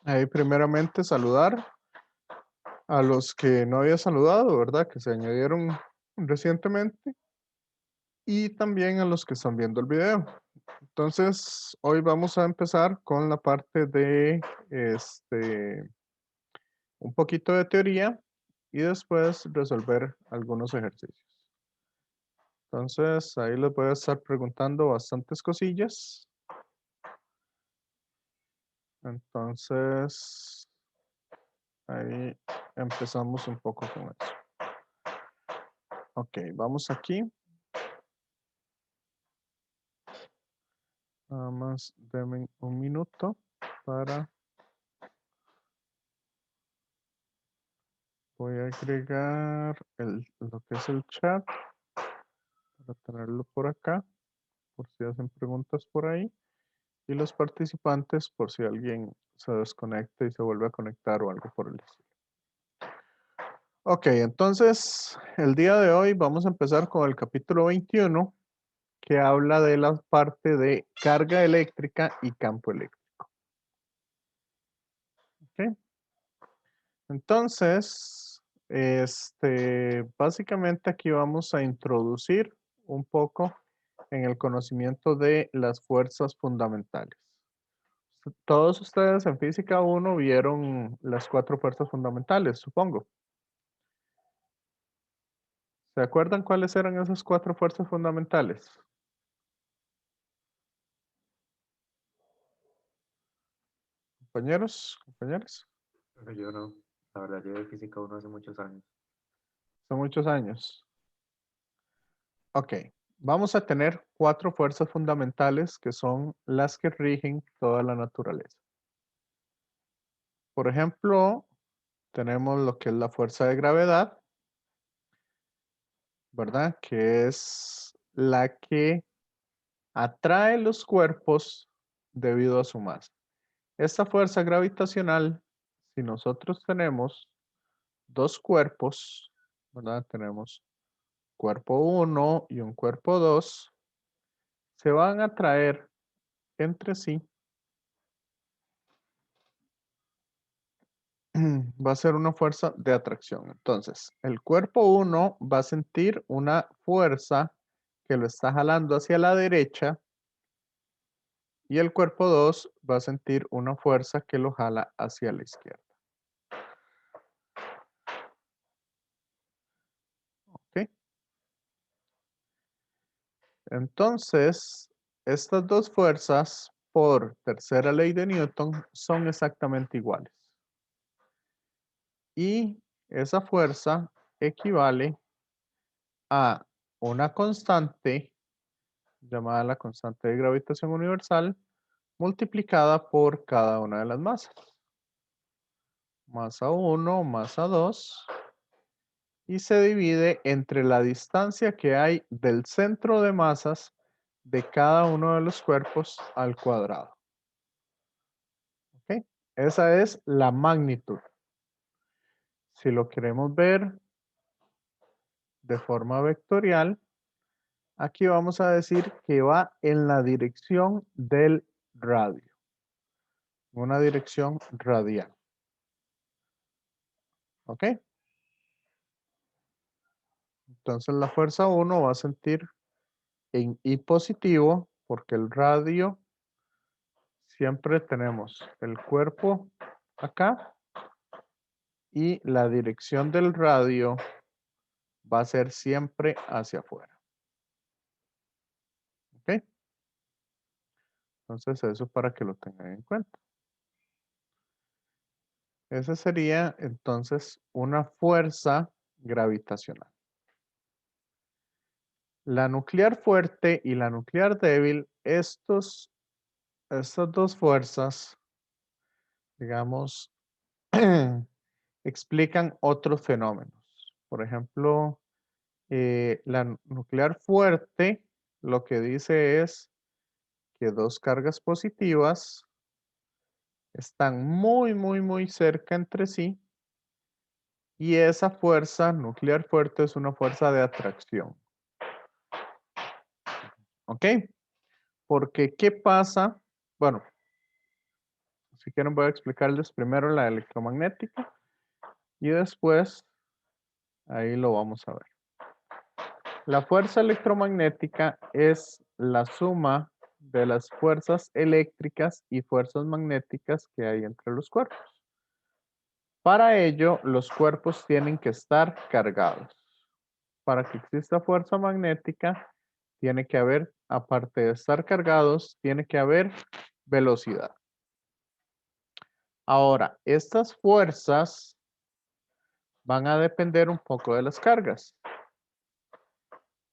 Ahí primeramente saludar a los que no había saludado, ¿verdad? Que se añadieron recientemente y también a los que están viendo el video. Entonces, hoy vamos a empezar con la parte de un poquito de teoría y después resolver algunos ejercicios. Entonces, ahí les voy a estar preguntando bastantes cosillas. Entonces, ahí empezamos un poco con eso. Ok, vamos aquí. Nada más denme un minuto para... Voy a agregar lo que es el chat para tenerlo por acá, por si hacen preguntas por ahí. Y los participantes por si alguien se desconecta y se vuelve a conectar o algo por el estilo. Ok, entonces el día de hoy vamos a empezar con el capítulo 21 que habla de la parte de carga eléctrica y campo eléctrico. Ok. Entonces, básicamente aquí vamos a introducir un poco en el conocimiento de las fuerzas fundamentales. Todos ustedes en física 1 vieron las 4 fuerzas fundamentales, supongo. ¿Se acuerdan cuáles eran esas 4 fuerzas fundamentales? Compañeros, compañeras, Pero yo no, la verdad, yo de física uno hace muchos años. son muchos años. Ok, vamos a tener 4 fuerzas fundamentales que son las que rigen toda la naturaleza. Por ejemplo, tenemos lo que es la fuerza de gravedad, ¿verdad? Que es la que atrae los cuerpos debido a su masa. Esta fuerza gravitacional, si nosotros tenemos dos cuerpos, ¿verdad? Tenemos cuerpo 1 y un cuerpo 2, se van a atraer entre sí. Va a ser una fuerza de atracción. Entonces, el cuerpo 1 va a sentir una fuerza que lo está jalando hacia la derecha y el cuerpo 2 va a sentir una fuerza que lo jala hacia la izquierda. ¿Ok? Entonces, estas dos fuerzas, por tercera ley de Newton, son exactamente iguales. Y esa fuerza equivale a una constante llamada la constante de gravitación universal multiplicada por cada una de las masas. Masa 1, masa 2 y se divide entre la distancia que hay del centro de masas de cada uno de los cuerpos al cuadrado. ¿Ok? Esa es la magnitud. Si lo queremos ver de forma vectorial, aquí vamos a decir que va en la dirección del radio, una dirección radial. ¿Ok? Entonces la fuerza 1 va a sentir en I positivo porque el radio siempre tenemos el cuerpo acá y la dirección del radio va a ser siempre hacia afuera. ¿Ok? Entonces eso para que lo tengan en cuenta. Esa sería entonces una fuerza gravitacional. La nuclear fuerte y la nuclear débil, estas dos fuerzas, digamos, explican otros fenómenos. Por ejemplo, la nuclear fuerte lo que dice es que dos cargas positivas están muy cerca entre sí y esa fuerza nuclear fuerte es una fuerza de atracción. ¿Ok? Porque, ¿qué pasa? Bueno, si quieren voy a explicarles primero la electromagnética y después ahí lo vamos a ver. La fuerza electromagnética es la suma de las fuerzas eléctricas y fuerzas magnéticas que hay entre los cuerpos. Para ello, los cuerpos tienen que estar cargados. Para que exista fuerza magnética, tiene que haber, aparte de estar cargados, tiene que haber velocidad. Ahora, estas fuerzas van a depender un poco de las cargas.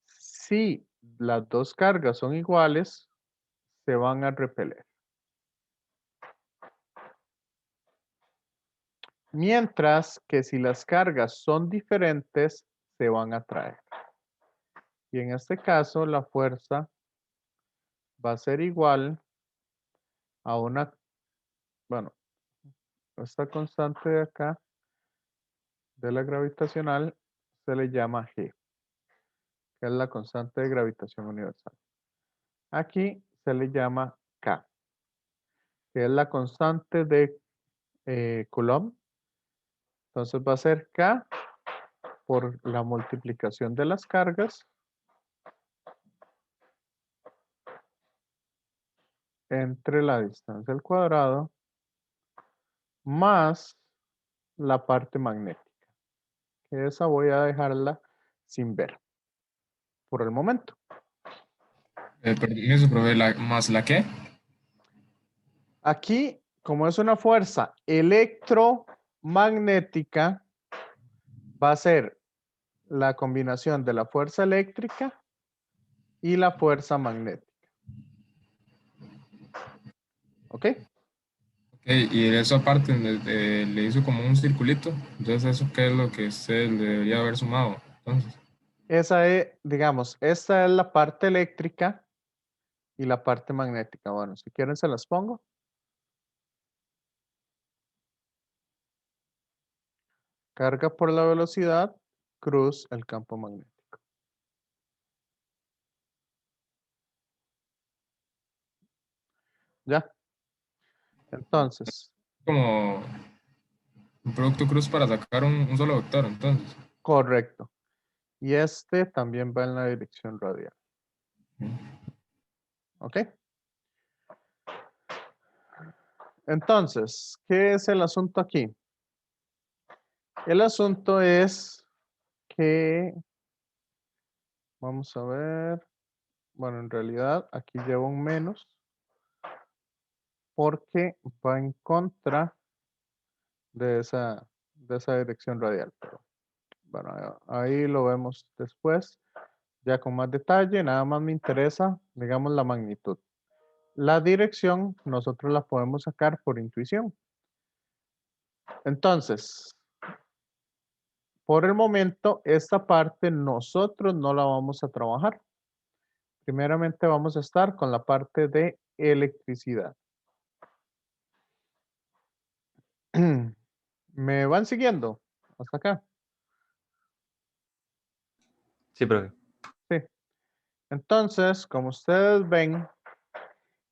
Si las dos cargas son iguales, se van a repeler. Mientras que si las cargas son diferentes, se van a atraer. Y en este caso, la fuerza va a ser igual a una, bueno, esta constante de acá, de la gravitacional, se le llama G, que es la constante de gravitación universal. Aquí se le llama K, que es la constante de Coulomb. Entonces va a ser K por la multiplicación de las cargas entre la distancia al cuadrado más la parte magnética, que esa voy a dejarla sin ver por el momento. Permiso, profe, ¿más la qué? Aquí, como es una fuerza electromagnética, va a ser la combinación de la fuerza eléctrica y la fuerza magnética. ¿Ok? Ok, y eso aparte le hizo como un circulito. Entonces, ¿eso qué es lo que usted le debería haber sumado? Entonces, Esa es, digamos, esta es la parte eléctrica y la parte magnética. Bueno, si quieren se las pongo. Carga por la velocidad, cruz el campo magnético. ¿Ya? Entonces, como un producto cruz para sacar un solo vector, entonces. correcto. Y este también va en la dirección radial. ¿Ok? Entonces, ¿qué es el asunto aquí? El asunto es que, vamos a ver, bueno, en realidad aquí llevo un menos porque va en contra de esa dirección radial. Pero, bueno, ahí lo vemos después, ya con más detalle. Nada más me interesa, digamos, la magnitud. La dirección nosotros la podemos sacar por intuición. Entonces, por el momento, esta parte nosotros no la vamos a trabajar. Primeramente vamos a estar con la parte de electricidad. ¿Me van siguiendo hasta acá? Sí, profe. Sí. Entonces, como ustedes ven,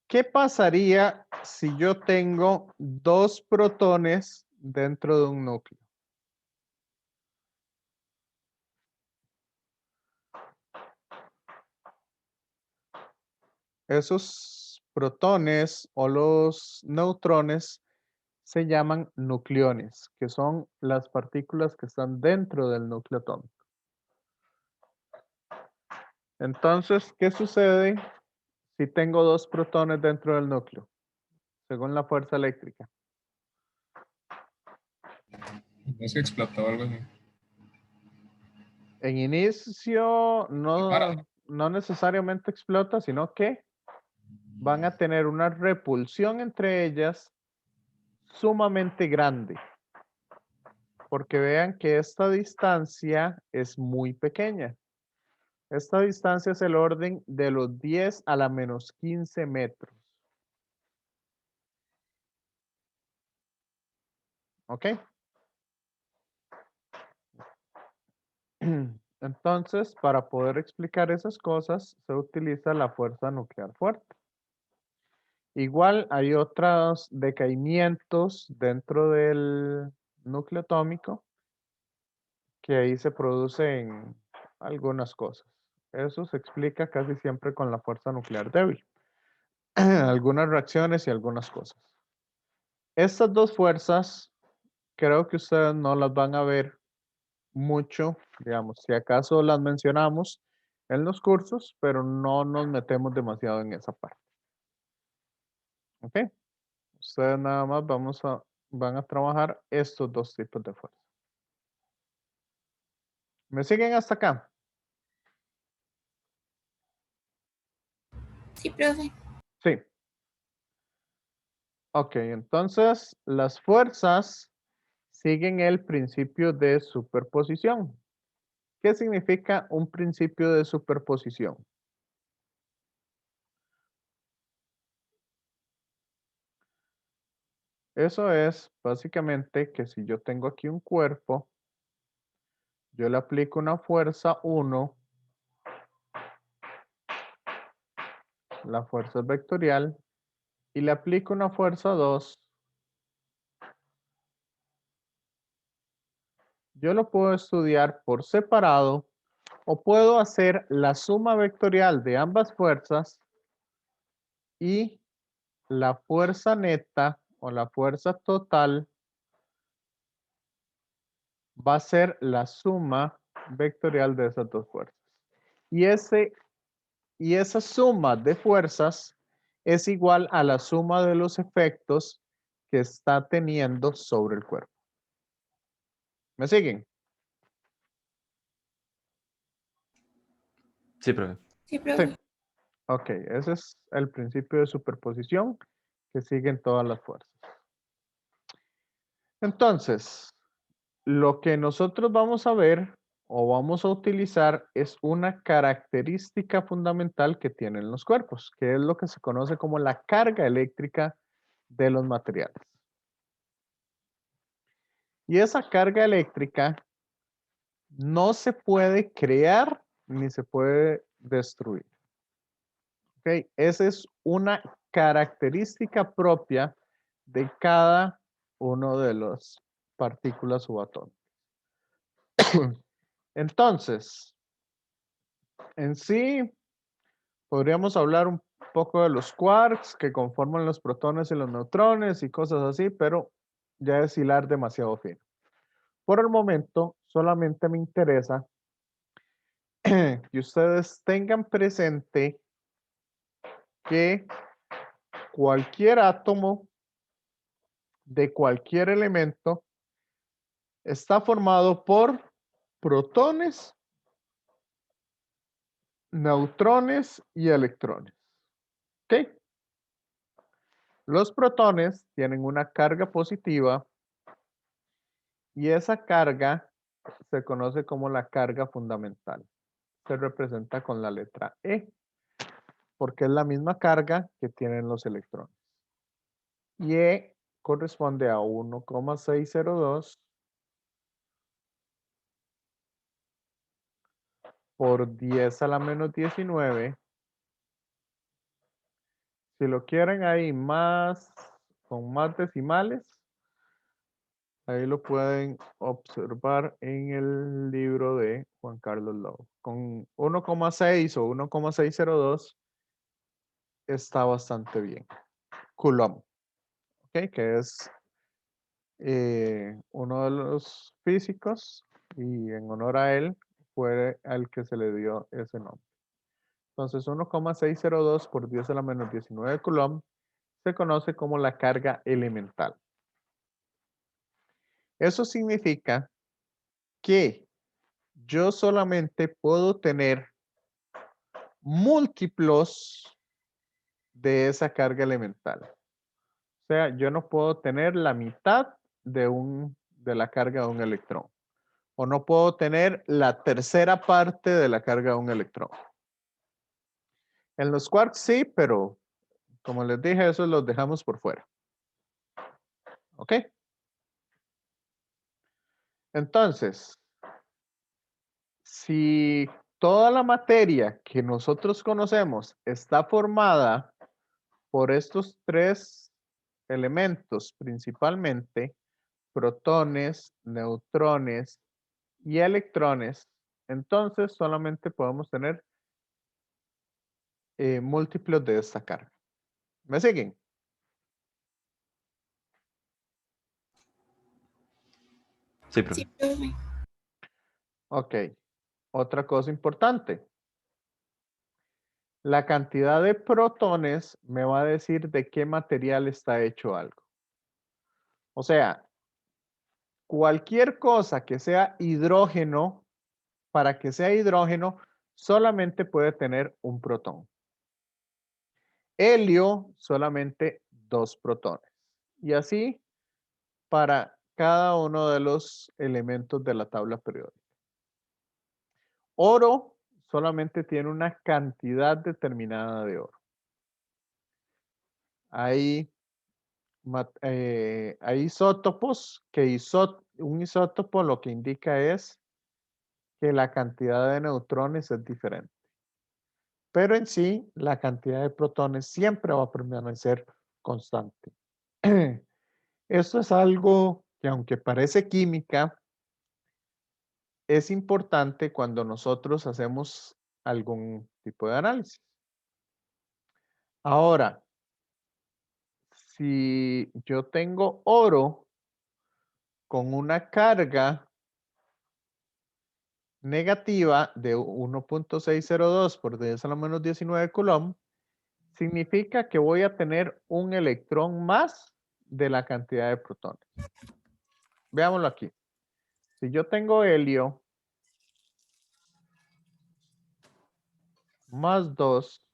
¿qué pasaría si yo tengo dos protones dentro de un núcleo? Esos protones o los neutrones se llaman nucleones, que son las partículas que están dentro del núcleo atómico. Entonces, ¿qué sucede si tengo dos protones dentro del núcleo? Según la fuerza eléctrica. No es que explotó algo así. En inicio Para. no necesariamente explota, sino que van a tener una repulsión entre ellas sumamente grande. Porque vean que esta distancia es muy pequeña. Esta distancia es el orden de los 10 a la menos 15 metros. ¿Ok? Entonces, para poder explicar esas cosas, se utiliza la fuerza nuclear fuerte. Igual hay otros decaimientos dentro del núcleo atómico que ahí se producen algunas cosas. Eso se explica casi siempre con la fuerza nuclear débil. Algunas reacciones y algunas cosas. Estas dos fuerzas creo que ustedes no las van a ver mucho, digamos, si acaso las mencionamos en los cursos, pero no nos metemos demasiado en esa parte. ¿Ok? Ustedes nada más van a trabajar estos dos tipos de fuerza. ¿Me siguen hasta acá? Sí, profe. Sí. Ok, entonces las fuerzas siguen el principio de superposición. ¿Qué significa un principio de superposición? Eso es básicamente que si yo tengo aquí un cuerpo, yo le aplico una fuerza 1, la fuerza es vectorial, y le aplico una fuerza 2, yo lo puedo estudiar por separado o puedo hacer la suma vectorial de ambas fuerzas y la fuerza neta o la fuerza total va a ser la suma vectorial de esas dos fuerzas. Y esa suma de fuerzas es igual a la suma de los efectos que está teniendo sobre el cuerpo. ¿Me siguen? Sí, profe. Sí, profe. Sí. Ok, ese es el principio de superposición que siguen todas las fuerzas. Entonces, lo que nosotros vamos a ver o vamos a utilizar es una característica fundamental que tienen los cuerpos, que es lo que se conoce como la carga eléctrica de los materiales. Y esa carga eléctrica no se puede crear ni se puede destruir. ¿Ok? Esa es una característica propia de cada uno de las partículas subatómicas. Entonces, en sí, podríamos hablar un poco de los quarks que conforman los protones y los neutrones y cosas así, pero ya es hilar demasiado fino. Por el momento, solamente me interesa que ustedes tengan presente que cualquier átomo de cualquier elemento está formado por protones, neutrones y electrones. ¿Ok? Los protones tienen una carga positiva y esa carga se conoce como la carga fundamental. Se representa con la letra E, porque es la misma carga que tienen los electrones. Y E corresponde a 1,602 por 10 a la menos 19. Si lo quieren ahí más, con más decimales, ahí lo pueden observar en el libro de Juan Carlos Lowe. Con 1,6 o 1,602 está bastante bien. Coulomb, ¿ok? Que es uno de los físicos y en honor a él fue al que se le dio ese nombre. Entonces 1,602 por 10 a la menos 19 Coulomb se conoce como la carga elemental. Eso significa que yo solamente puedo tener múltiplos de esa carga elemental. O sea, yo no puedo tener la mitad de la carga de un electrón. O no puedo tener la tercera parte de la carga de un electrón. En los quarks sí, pero como les dije, eso los dejamos por fuera. ¿Ok? Entonces, si toda la materia que nosotros conocemos está formada por estos tres elementos principalmente, protones, neutrones y electrones, entonces solamente podemos tener múltiplos de esta carga. ¿Me siguen? Sí, profe. Sí, profe. Ok. Otra cosa importante. La cantidad de protones me va a decir de qué material está hecho algo. O sea, cualquier cosa que sea hidrógeno, para que sea hidrógeno, solamente puede tener un protón. Helio, solamente 2 protones. Y así para cada uno de los elementos de la tabla periódica. Oro solamente tiene una cantidad determinada de oro. Hay isótopos que un isótopo lo que indica es que la cantidad de neutrones es diferente. Pero en sí, la cantidad de protones siempre va a permanecer constante. Esto es algo que aunque parece química, es importante cuando nosotros hacemos algún tipo de análisis. Ahora, si yo tengo oro con una carga negativa de 1.602 por 10 a la menos 19 coulomb, significa que voy a tener un electrón más de la cantidad de protones. Veámoslo aquí. Si yo tengo helio más 2,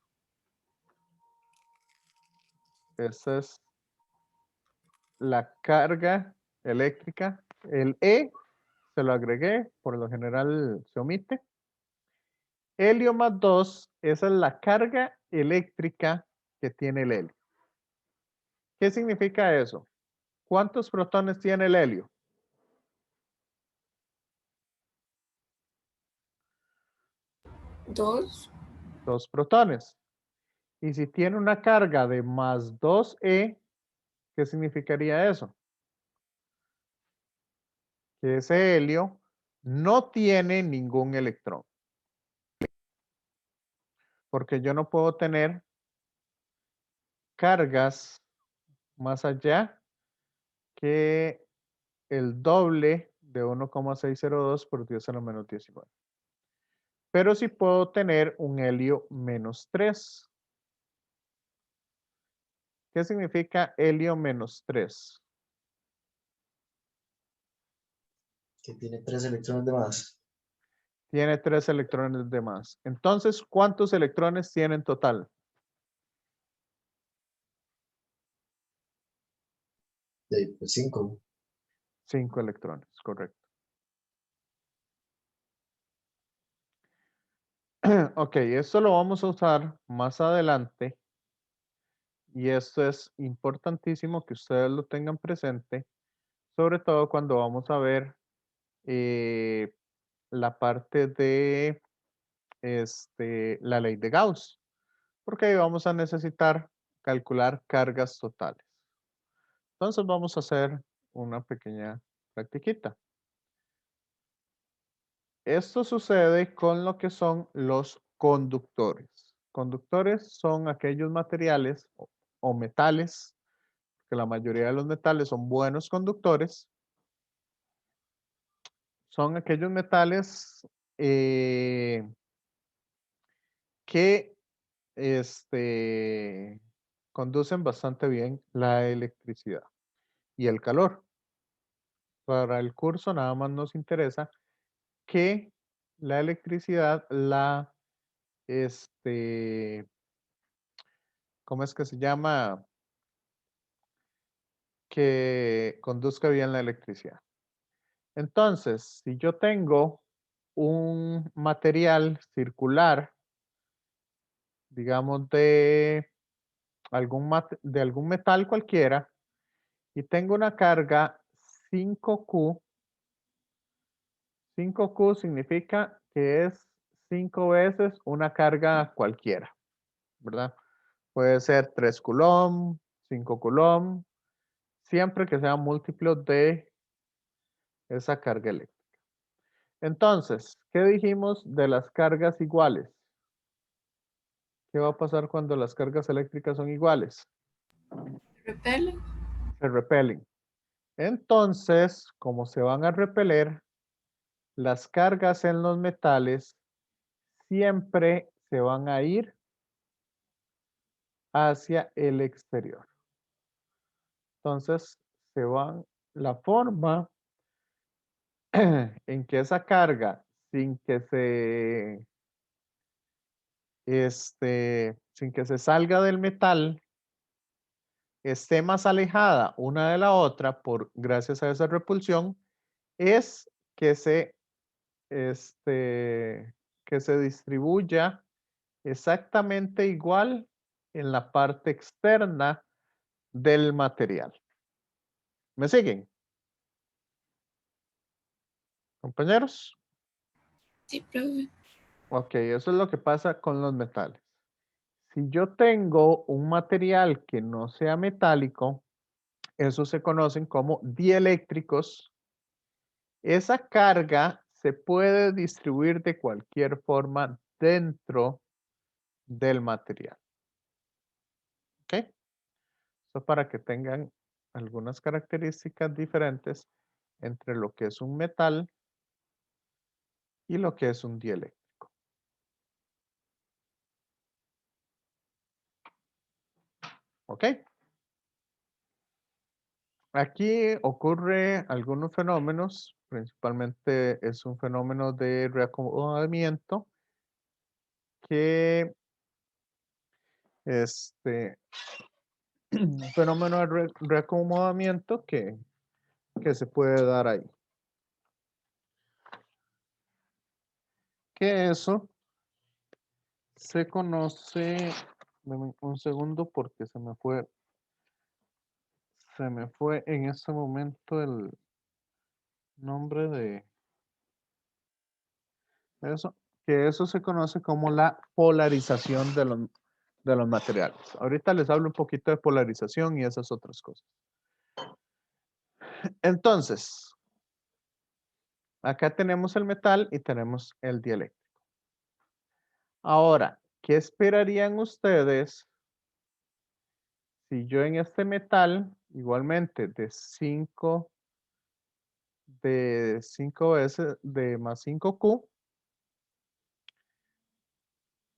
esa es la carga eléctrica. El E se lo agregué, por lo general se omite. Helio más 2, esa es la carga eléctrica que tiene el helio. ¿Qué significa eso? ¿Cuántos protones tiene el helio? 2. 2 protones. Y si tiene una carga de más 2E, ¿qué significaría eso? Que ese helio no tiene ningún electrón. Porque yo no puedo tener cargas más allá que el doble de 1,602 por 10 a la menos 19. Pero sí puedo tener un helio menos 3. ¿Qué significa helio menos 3? Que tiene 3 electrones de más. Tiene 3 electrones de más. Entonces, ¿cuántos electrones tiene en total? Pues 5. 5 electrones, correcto. Ok, esto lo vamos a usar más adelante. Y esto es importantísimo que ustedes lo tengan presente, sobre todo cuando vamos a ver la parte de la ley de Gauss, porque ahí vamos a necesitar calcular cargas totales. Entonces vamos a hacer una pequeña practiquita. Esto sucede con lo que son los conductores. Conductores son aquellos materiales o metales, que la mayoría de los metales son buenos conductores. Son aquellos metales que conducen bastante bien la electricidad y el calor. Para el curso nada más nos interesa que la electricidad ¿cómo es que se llama? Que conduzca bien la electricidad. Entonces, si yo tengo un material circular, digamos de algún metal cualquiera, y tengo una carga 5Q, 5Q significa que es 5 veces una carga cualquiera, ¿verdad? Puede ser 3 coulomb, 5 coulomb, siempre que sea múltiplo de esa carga eléctrica. Entonces, ¿qué dijimos de las cargas iguales? ¿Qué va a pasar cuando las cargas eléctricas son iguales? Repelen. Se repelen. Entonces, como se van a repeler, las cargas en los metales siempre se van a ir hacia el exterior. Entonces, la forma en que esa carga, sin que se salga del metal, esté más alejada una de la otra gracias a esa repulsión, es que que se distribuya exactamente igual en la parte externa del material. ¿Me siguen, compañeros? Sí, profe. Ok, eso es lo que pasa con los metales. Si yo tengo un material que no sea metálico, esos se conocen como dieléctricos. Esa carga se puede distribuir de cualquier forma dentro del material. ¿Ok? Eso para que tengan algunas características diferentes entre lo que es un metal y lo que es un dieléctrico. ¿Ok? Aquí ocurre algunos fenómenos, principalmente es un fenómeno de reacomodamiento que un fenómeno de reacomodamiento que se puede dar ahí. Que eso se conoce, dame un segundo porque se me fue en este momento el nombre de eso, que eso se conoce como la polarización de los materiales. Ahorita les hablo un poquito de polarización y esas otras cosas. Entonces, acá tenemos el metal y tenemos el dieléctrico. Ahora, ¿qué esperarían ustedes si yo en este metal, igualmente de 5 veces de más 5Q,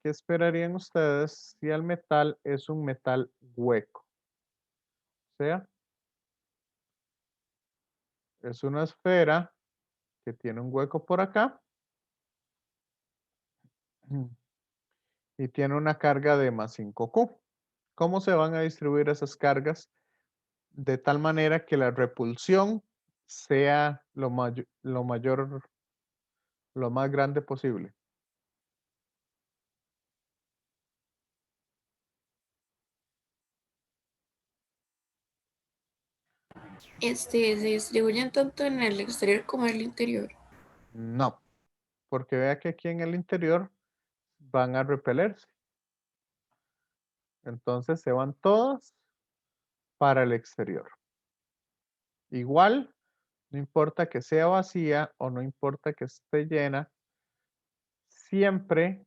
¿qué esperarían ustedes si el metal es un metal hueco? O sea, es una esfera que tiene un hueco por acá y tiene una carga de más 5Q. ¿Cómo se van a distribuir esas cargas? De tal manera que la repulsión sea lo más grande posible. Se distribuyen tanto en el exterior como en el interior. No, porque vea que aquí en el interior van a repelerse. Entonces se van todas para el exterior. Igual, no importa que sea vacía o no importa que esté llena, siempre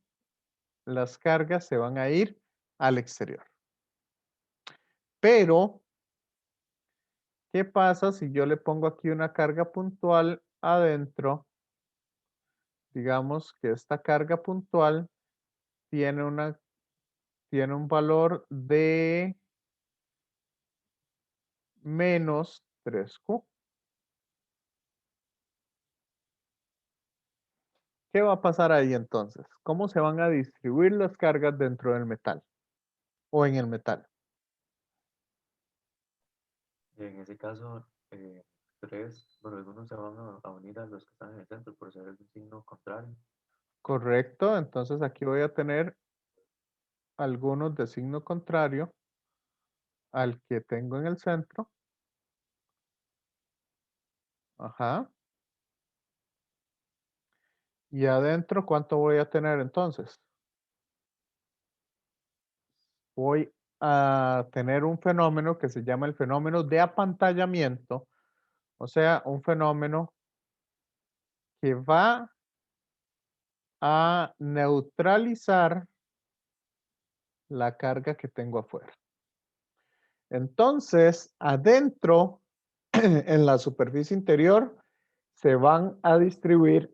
las cargas se van a ir al exterior. Pero, ¿qué pasa si yo le pongo aquí una carga puntual adentro? Digamos que esta carga puntual tiene un valor de menos 3Q. ¿Qué va a pasar ahí entonces? ¿Cómo se van a distribuir las cargas dentro del metal o en el metal? En ese caso, algunos se van a unir a los que están en el centro por ser el signo contrario. Correcto, entonces aquí voy a tener algunos de signo contrario al que tengo en el centro. Ajá. Y adentro, ¿cuánto voy a tener entonces? Voy a tener un fenómeno que se llama el fenómeno de apantallamiento, o sea, un fenómeno que va a neutralizar la carga que tengo afuera. Entonces, adentro, en la superficie interior, se van a distribuir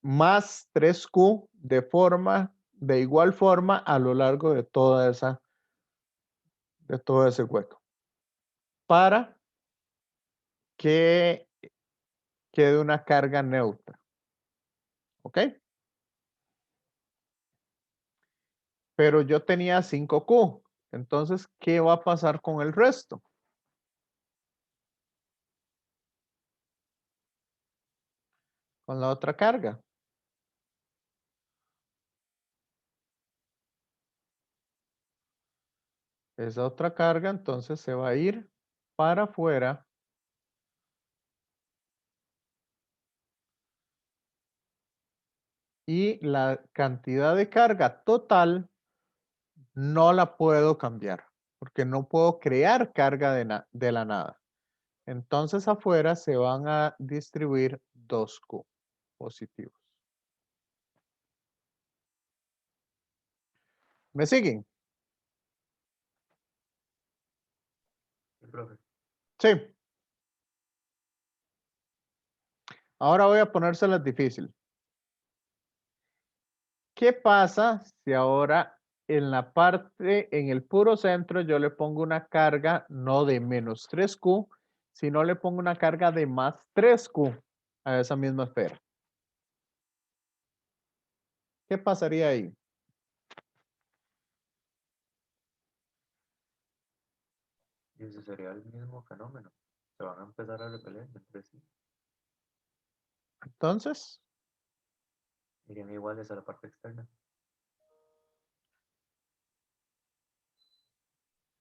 más 3Q de igual forma a lo largo de todo ese hueco. Para que quede una carga neutra. ¿Ok? Pero yo tenía 5Q. Entonces, ¿qué va a pasar con el resto? Con la otra carga. Esa otra carga entonces se va a ir para afuera. Y la cantidad de carga total no la puedo cambiar. Porque no puedo crear carga de la nada. Entonces afuera se van a distribuir 2Q positivos. ¿Me siguen? Sí, profe. Sí. Ahora voy a ponérselas difícil. ¿Qué pasa si ahora en la parte, en el puro centro, yo le pongo una carga no de menos 3Q, sino le pongo una carga de más 3Q a esa misma esfera? ¿Qué pasaría ahí? Y ese sería el mismo fenómeno. Se van a empezar a repeler entre sí. Entonces, Irían iguales a la parte externa.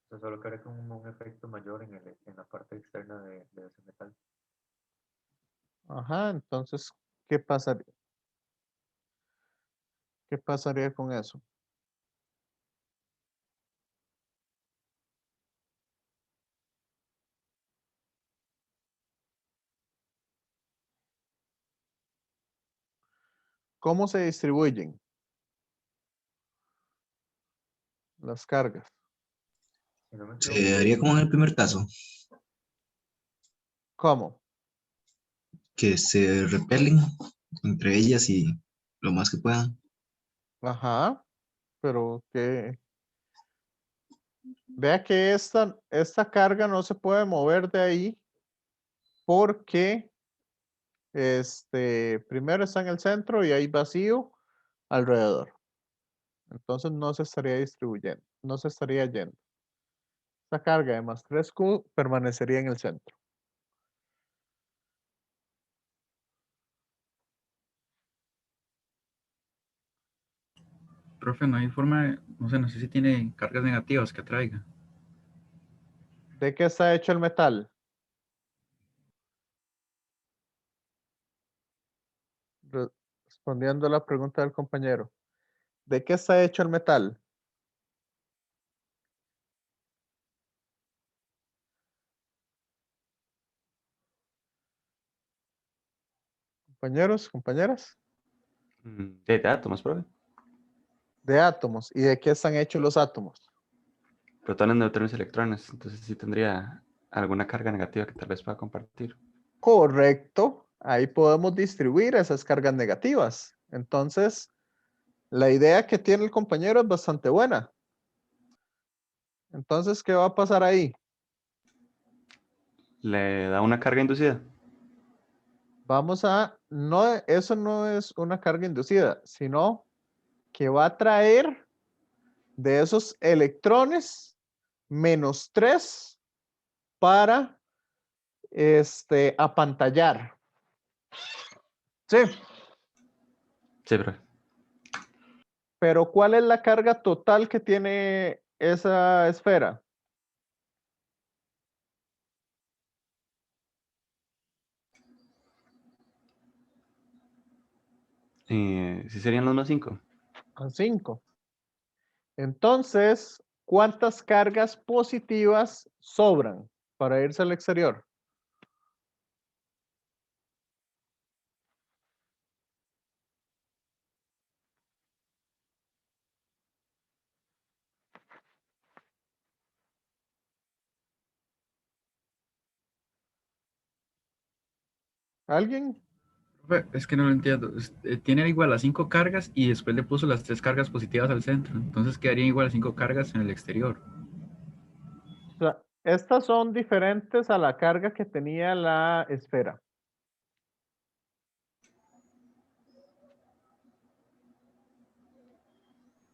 Eso solo que haré con un efecto mayor en la parte externa de ese metal. ajá, entonces, ¿qué pasaría? ¿Qué pasaría con eso? ¿Cómo se distribuyen las cargas? Si no me Se equivoco, daría como en el primer caso, ¿Cómo? que se repelen entre ellas y lo más que puedan. Ajá, pero que vea que esta carga no se puede mover de ahí porque primero está en el centro y hay vacío alrededor. Entonces no se estaría distribuyendo, no se estaría yendo. Esta carga de más 3Q permanecería en el centro. Profe, no hay forma, no sé si tiene cargas negativas que atraiga. ¿De qué está hecho el metal? Respondiendo a la pregunta del compañero. ¿De qué está hecho el metal? Compañeros, compañeras. De átomos, profe. De átomos. ¿Y de qué están hechos los átomos? Protones, neutrones y electrones. Entonces sí tendría alguna carga negativa que tal vez pueda compartir. Correcto. Ahí podemos distribuir esas cargas negativas. Entonces, la idea que tiene el compañero es bastante buena. Entonces, ¿qué va a pasar ahí? Le da una carga inducida. Eso no es una carga inducida, sino que va a traer de esos electrones -3 para apantallar. Sí, Sí, profe. pero ¿cuál es la carga total que tiene esa esfera? Sí serían los más 5. A 5. Entonces, ¿cuántas cargas positivas sobran para irse al exterior? ¿Alguien? Profe, es que no lo entiendo. Tiene igual las 5 cargas y después le puso las 3 cargas positivas al centro. Entonces quedarían igual las 5 cargas en el exterior. O sea, estas son diferentes a la carga que tenía la esfera.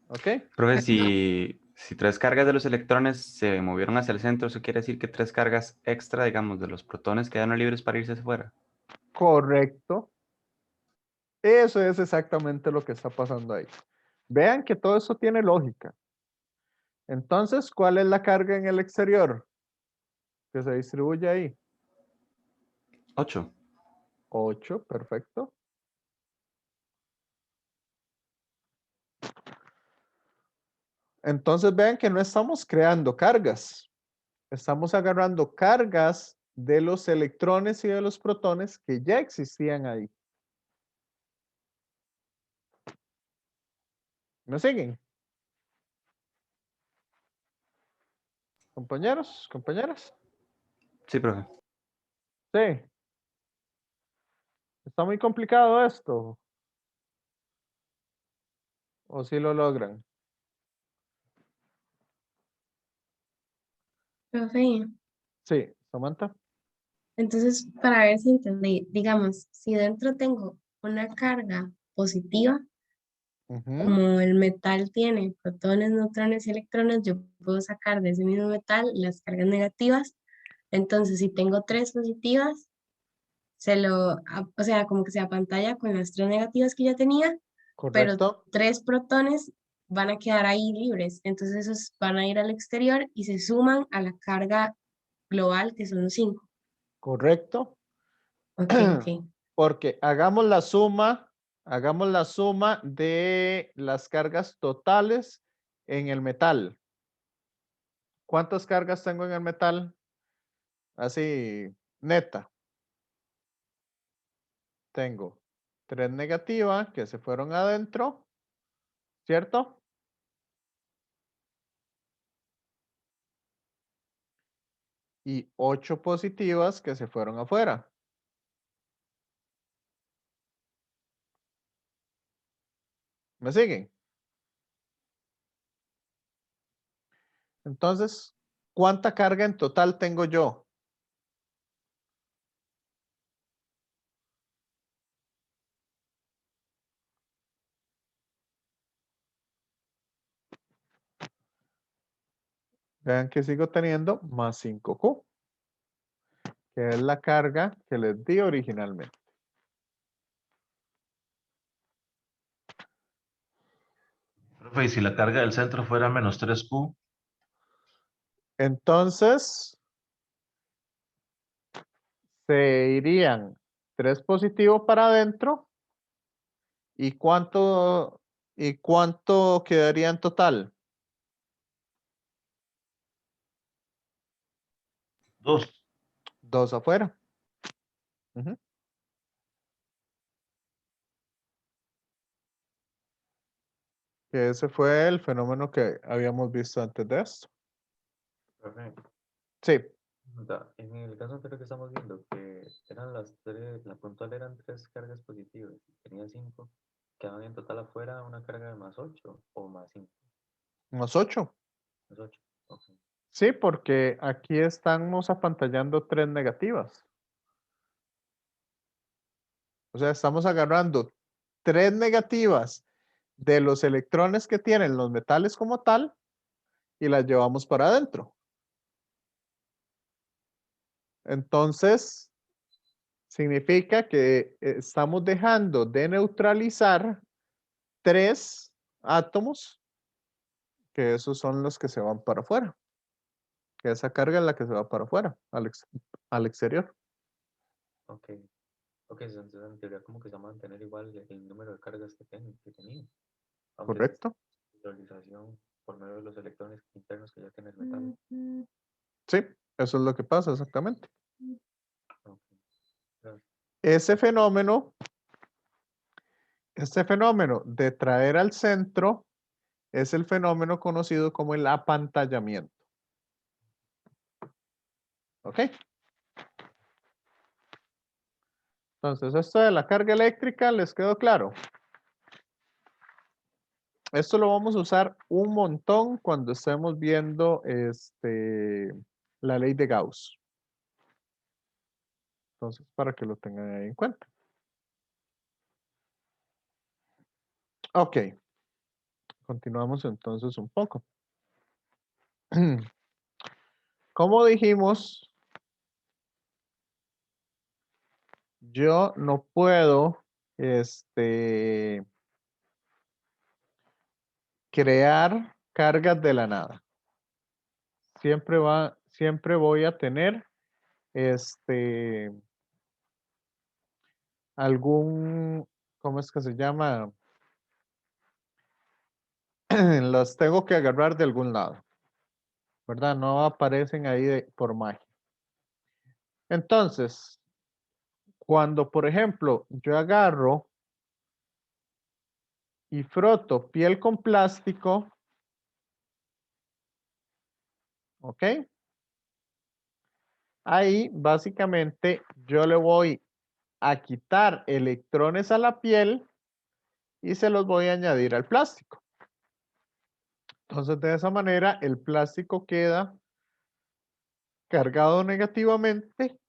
¿Ok? Profe, si 3 cargas de los electrones se movieron hacia el centro, eso quiere decir que 3 cargas extra, digamos, de los protones quedaron libres para irse hacia afuera. Correcto. Eso es exactamente lo que está pasando ahí. Vean que todo eso tiene lógica. Entonces, ¿cuál es la carga en el exterior que se distribuye ahí? 8. 8, perfecto. Entonces vean que no estamos creando cargas. Estamos agarrando cargas de los electrones y de los protones que ya existían ahí. ¿Me siguen? Compañeros, compañeras. Sí, profe. Sí. Está muy complicado esto. ¿O si lo logran? Profe, Sí, Samantha. entonces, para ver si entendí, digamos, si dentro tengo una carga positiva, Ujú. como el metal tiene protones, neutrones y electrones, yo puedo sacar de ese mismo metal las cargas negativas. Entonces, si tengo 3 positivas, o sea, como que se apantalla con las 3 negativas que ya tenía, pero Correcto. 3 protones van a quedar ahí libres. Entonces, esos van a ir al exterior y se suman a la carga global, que son 5. Correcto. Ok, ok. Porque hagamos la suma de las cargas totales en el metal. ¿Cuántas cargas tengo en el metal? Así, neta. Tengo 3 negativas que se fueron adentro, ¿cierto? Y 8 positivas que se fueron afuera. ¿Me siguen? Entonces, ¿cuánta carga en total tengo yo? Vean que sigo teniendo más 5Q, que es la carga que les di originalmente. Profe, y si la carga del centro fuera menos 3Q, Entonces, se irían 3 positivos para adentro. ¿Y cuánto quedaría en total? 2. 2 afuera. Ujú. Que ese fue el fenómeno que habíamos visto antes de esto. Profe, Sí, en el caso anterior que estamos viendo, que eran las 3, la puntual eran 3 cargas positivas, y tenía 5, quedaban en total afuera una carga de más 8 o más 5, más 8. más 8. Ok. Sí, porque aquí estamos apantallando 3 negativas. O sea, estamos agarrando 3 negativas de los electrones que tienen los metales como tal y las llevamos para adentro. Entonces, significa que estamos dejando de neutralizar 3 átomos, que esos son los que se van para afuera. Que esa carga es la que se va para afuera, al exterior. Ok, ok, entonces en teoría como que se va a mantener igual el número de cargas que tenía, aunque es ¿Correcto? neutralización. por medio de los electrones internos que ya tiene el metal. Sí, eso es lo que pasa exactamente. Ok, gracias. Este fenómeno de traer al centro es el fenómeno conocido como el apantallamiento. ¿Ok? Entonces, esto de la carga eléctrica, ¿les quedó claro? Esto lo vamos a usar un montón cuando estemos viendo la ley de Gauss. Entonces, para que lo tengan ahí en cuenta. Ok. Continuamos entonces un poco. Como dijimos, yo no puedo crear cargas de la nada. Siempre voy a tener algún, ¿cómo es que se llama? Las tengo que agarrar de algún lado, ¿verdad? No aparecen ahí por magia. Entonces, cuando, por ejemplo, yo agarro y froto piel con plástico, ¿ok? Ahí, básicamente, yo le voy a quitar electrones a la piel y se los voy a añadir al plástico. Entonces, de esa manera, el plástico queda cargado negativamente,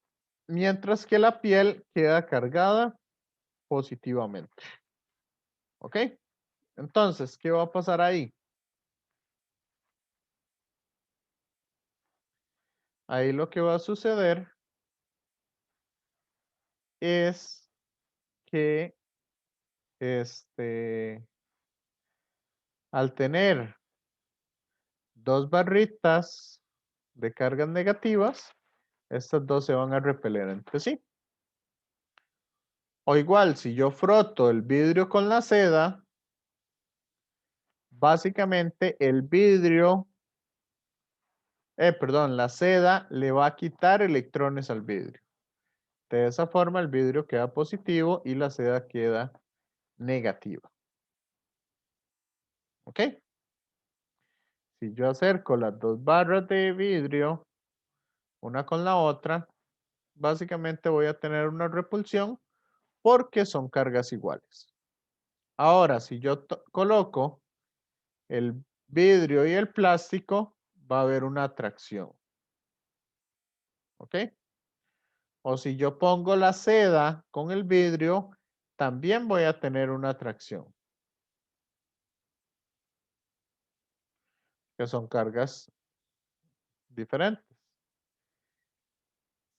mientras que la piel queda cargada positivamente. ¿Ok? Entonces, ¿qué va a pasar ahí? Ahí lo que va a suceder es que al tener dos barritas de cargas negativas, estas dos se van a repeler entre sí. O igual, si yo froto el vidrio con la seda, básicamente el vidrio, la seda le va a quitar electrones al vidrio. De esa forma el vidrio queda positivo y la seda queda negativa. ¿Ok? Si yo acerco las dos barras de vidrio, una con la otra, básicamente voy a tener una repulsión porque son cargas iguales. Ahora, si yo coloco el vidrio y el plástico, va a haber una atracción. ¿Ok? O si yo pongo la seda con el vidrio, también voy a tener una atracción. Que son cargas diferentes.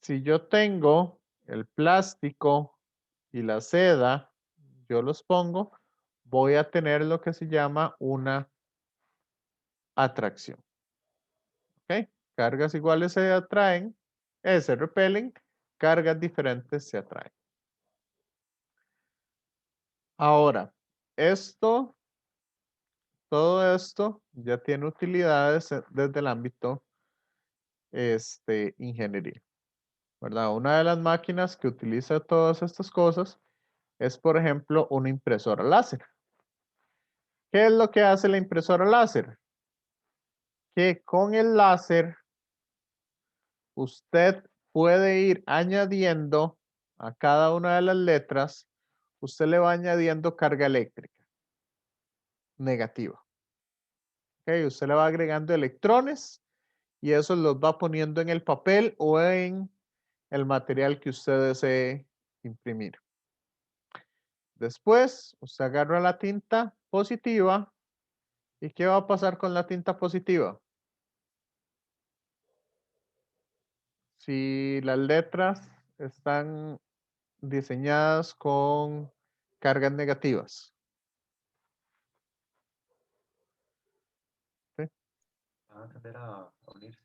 Si yo tengo el plástico y la seda, yo los pongo, voy a tener lo que se llama una atracción. ¿Ok? Cargas iguales se atraen, se repelen, cargas diferentes se atraen. Ahora, todo esto ya tiene utilidades desde el ámbito ingeniería, ¿verdad? Una de las máquinas que utiliza todas estas cosas es, por ejemplo, una impresora láser. ¿Qué es lo que hace la impresora láser? Que con el láser usted puede ir añadiendo a cada una de las letras, usted le va añadiendo carga eléctrica negativa. ¿Ok? Usted le va agregando electrones y eso los va poniendo en el papel o en el material que usted desee imprimir. Después, usted agarra la tinta positiva. ¿Y qué va a pasar con la tinta positiva? Si las letras están diseñadas con cargas negativas. ¿Sí? Van a tender a unirse.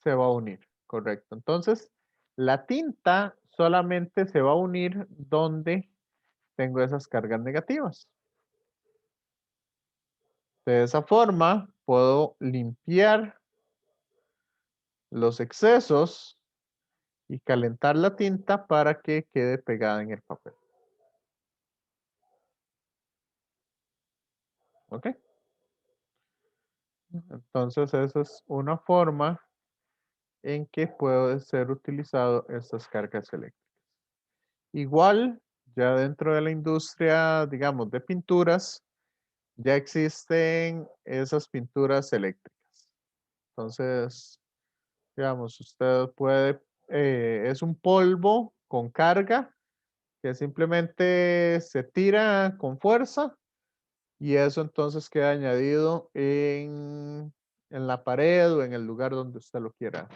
Se va a unir, correcto. Entonces, la tinta solamente se va a unir donde tengo esas cargas negativas. De esa forma, puedo limpiar los excesos y calentar la tinta para que quede pegada en el papel. ¿Ok? Entonces, esa es una forma en que puede ser utilizado estas cargas eléctricas. Igual, ya dentro de la industria, digamos, de pinturas, ya existen esas pinturas eléctricas. Entonces, digamos, usted puede, es un polvo con carga que simplemente se tira con fuerza y eso entonces queda añadido en la pared o en el lugar donde usted lo quiera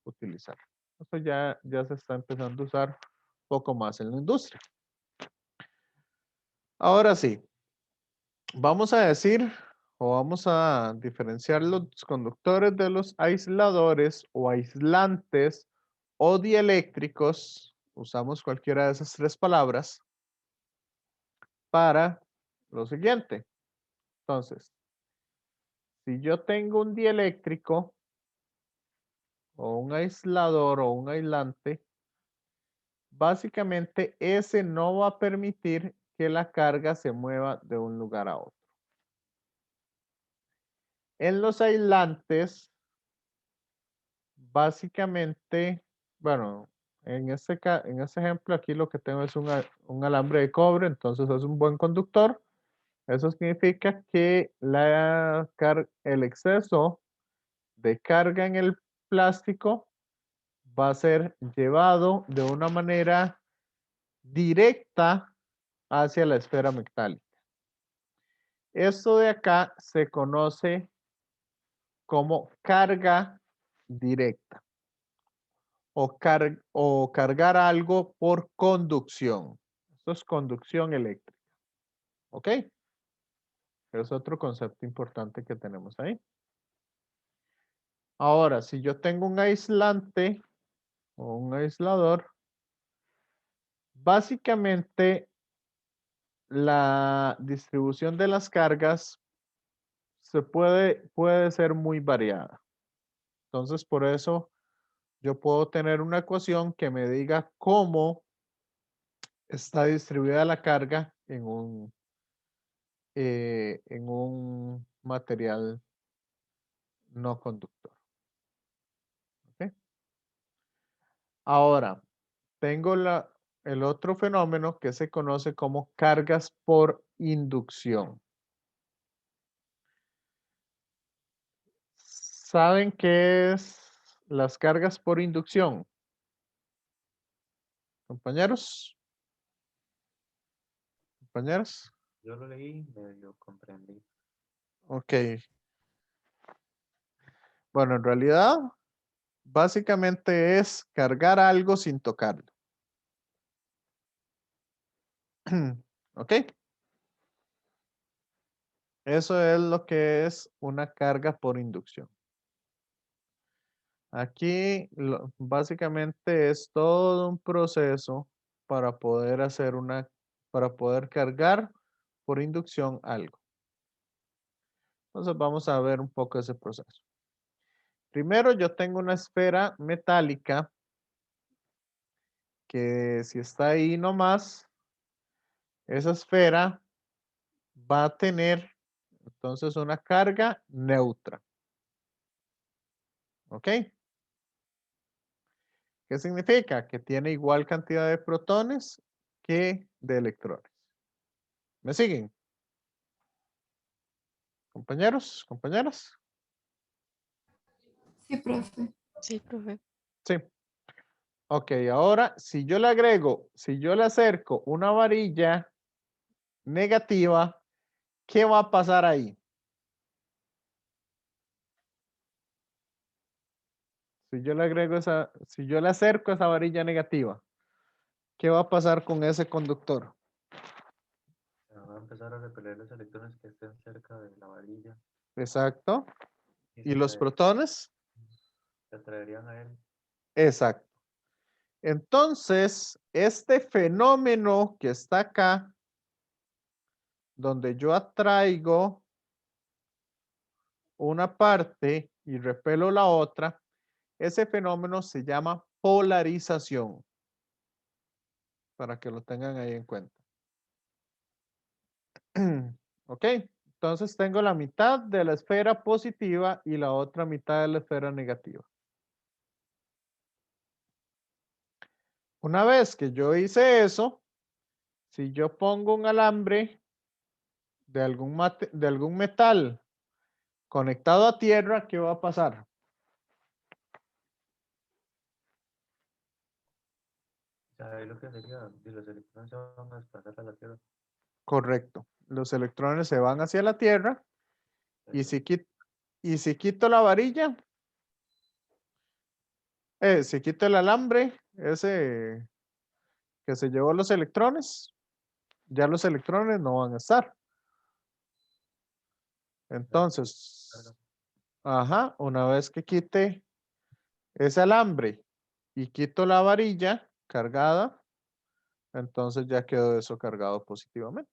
utilizar. Eso ya se está empezando a usar un poco más en la industria. Ahora sí, vamos a decir o vamos a diferenciar los conductores de los aisladores o aislantes o dieléctricos. Usamos cualquiera de esas tres palabras para lo siguiente. Entonces, si yo tengo un dieléctrico o un aislador o un aislante, básicamente ese no va a permitir que la carga se mueva de un lugar a otro. En los aislantes, básicamente, bueno, en este ejemplo aquí lo que tengo es un alambre de cobre, entonces es un buen conductor. Eso significa que el exceso de carga en el plástico va a ser llevado de una manera directa hacia la esfera metálica. Esto de acá se conoce como carga directa o cargar algo por conducción. Esto es conducción eléctrica. ¿Ok? Es otro concepto importante que tenemos ahí. Ahora, si yo tengo un aislante o un aislador, básicamente la distribución de las cargas puede ser muy variada. Entonces, por eso yo puedo tener una ecuación que me diga cómo está distribuida la carga en un material no conductor. ¿Ok? Ahora, tengo el otro fenómeno que se conoce como cargas por inducción. ¿Saben qué es las cargas por inducción? Compañeros. Compañeros. Yo lo leí, medio comprendí. Ok. Bueno, en realidad, básicamente es cargar algo sin tocarlo. ¿Ok? Eso es lo que es una carga por inducción. Aquí básicamente es todo un proceso para poder para poder cargar por inducción algo. Entonces vamos a ver un poco ese proceso. Primero yo tengo una esfera metálica que si está ahí nomás, esa esfera va a tener entonces una carga neutra. ¿Ok? ¿Qué significa? Que tiene igual cantidad de protones que de electrones. ¿Me siguen? Compañeros, compañeras. Sí, profe. Sí, profe. Sí. Ok, ahora si yo le agrego, si yo le acerco una varilla negativa, ¿qué va a pasar ahí? Si yo le agrego si yo le acerco esa varilla negativa, ¿qué va a pasar con ese conductor? Va a empezar a repeler los electrones que estén cerca de la varilla Exacto. y ¿Y los protones? se atraerían a él. Exacto. Entonces, este fenómeno que está acá, donde yo atraigo una parte y repelo la otra, ese fenómeno se llama polarización, para que lo tengan ahí en cuenta. ¿Ok? Entonces tengo la mitad de la esfera positiva y la otra mitad de la esfera negativa. Una vez que yo hice eso, si yo pongo un alambre de algún metal conectado a tierra, ¿qué va a pasar? O sea, ahí lo que sería, si los electrones se van a desplazar a la Tierra, Correcto. Los electrones se van hacia la tierra y eso, si quito la varilla, si quito el alambre, ese que se llevó los electrones, ya los electrones no van a estar. Entonces, ajá, una vez que quite ese alambre y quito la varilla cargada, entonces ya quedó eso cargado positivamente.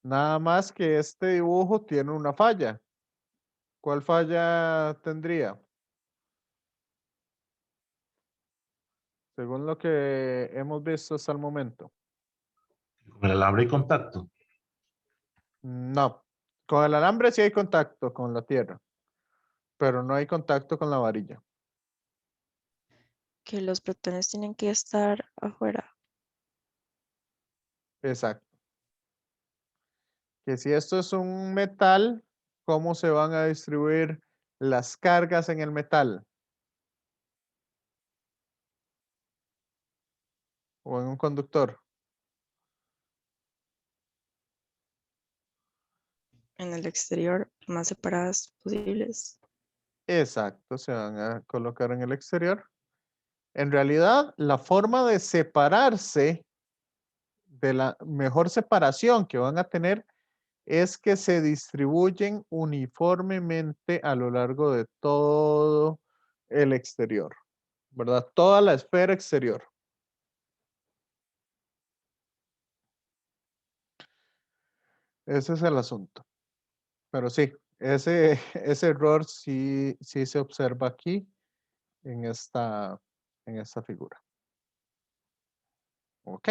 Nada más que este dibujo tiene una falla. ¿Cuál falla tendría? Según lo que hemos visto hasta el momento. Con el alambre y contacto. No. Con el alambre sí hay contacto con la tierra, pero no hay contacto con la varilla. Que los protones tienen que estar afuera. Exacto. Que si esto es un metal, ¿cómo se van a distribuir las cargas en el metal? O en un conductor. En el exterior, lo más separadas posibles. Exacto, se van a colocar en el exterior. En realidad, la forma de separarse, de la mejor separación que van a tener, es que se distribuyen uniformemente a lo largo de todo el exterior, ¿verdad? Toda la esfera exterior. Ese es el asunto. Pero sí, ese error sí se observa aquí en esta figura. ¿Ok?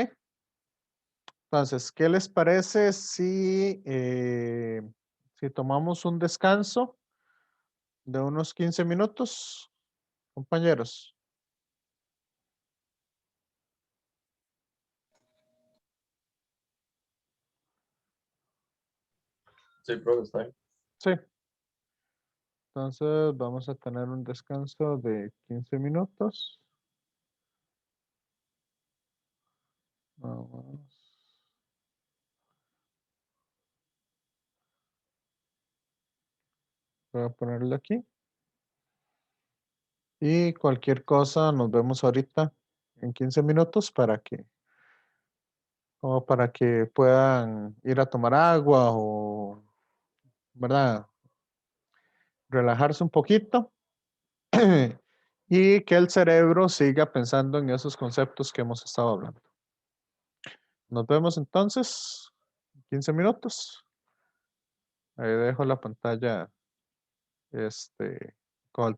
Entonces, ¿qué les parece si tomamos un descanso de unos 15 minutos, compañeros? Sí, profe, está bien. Sí. Entonces, vamos a tener un descanso de 15 minutos. Vamos. Voy a ponerlo aquí. Y cualquier cosa, nos vemos ahorita en 15 minutos como para que puedan ir a tomar agua o, ¿verdad? Relajarse un poquito y que el cerebro siga pensando en esos conceptos que hemos estado hablando. Nos vemos entonces, 15 minutos. Ahí dejo la pantalla con el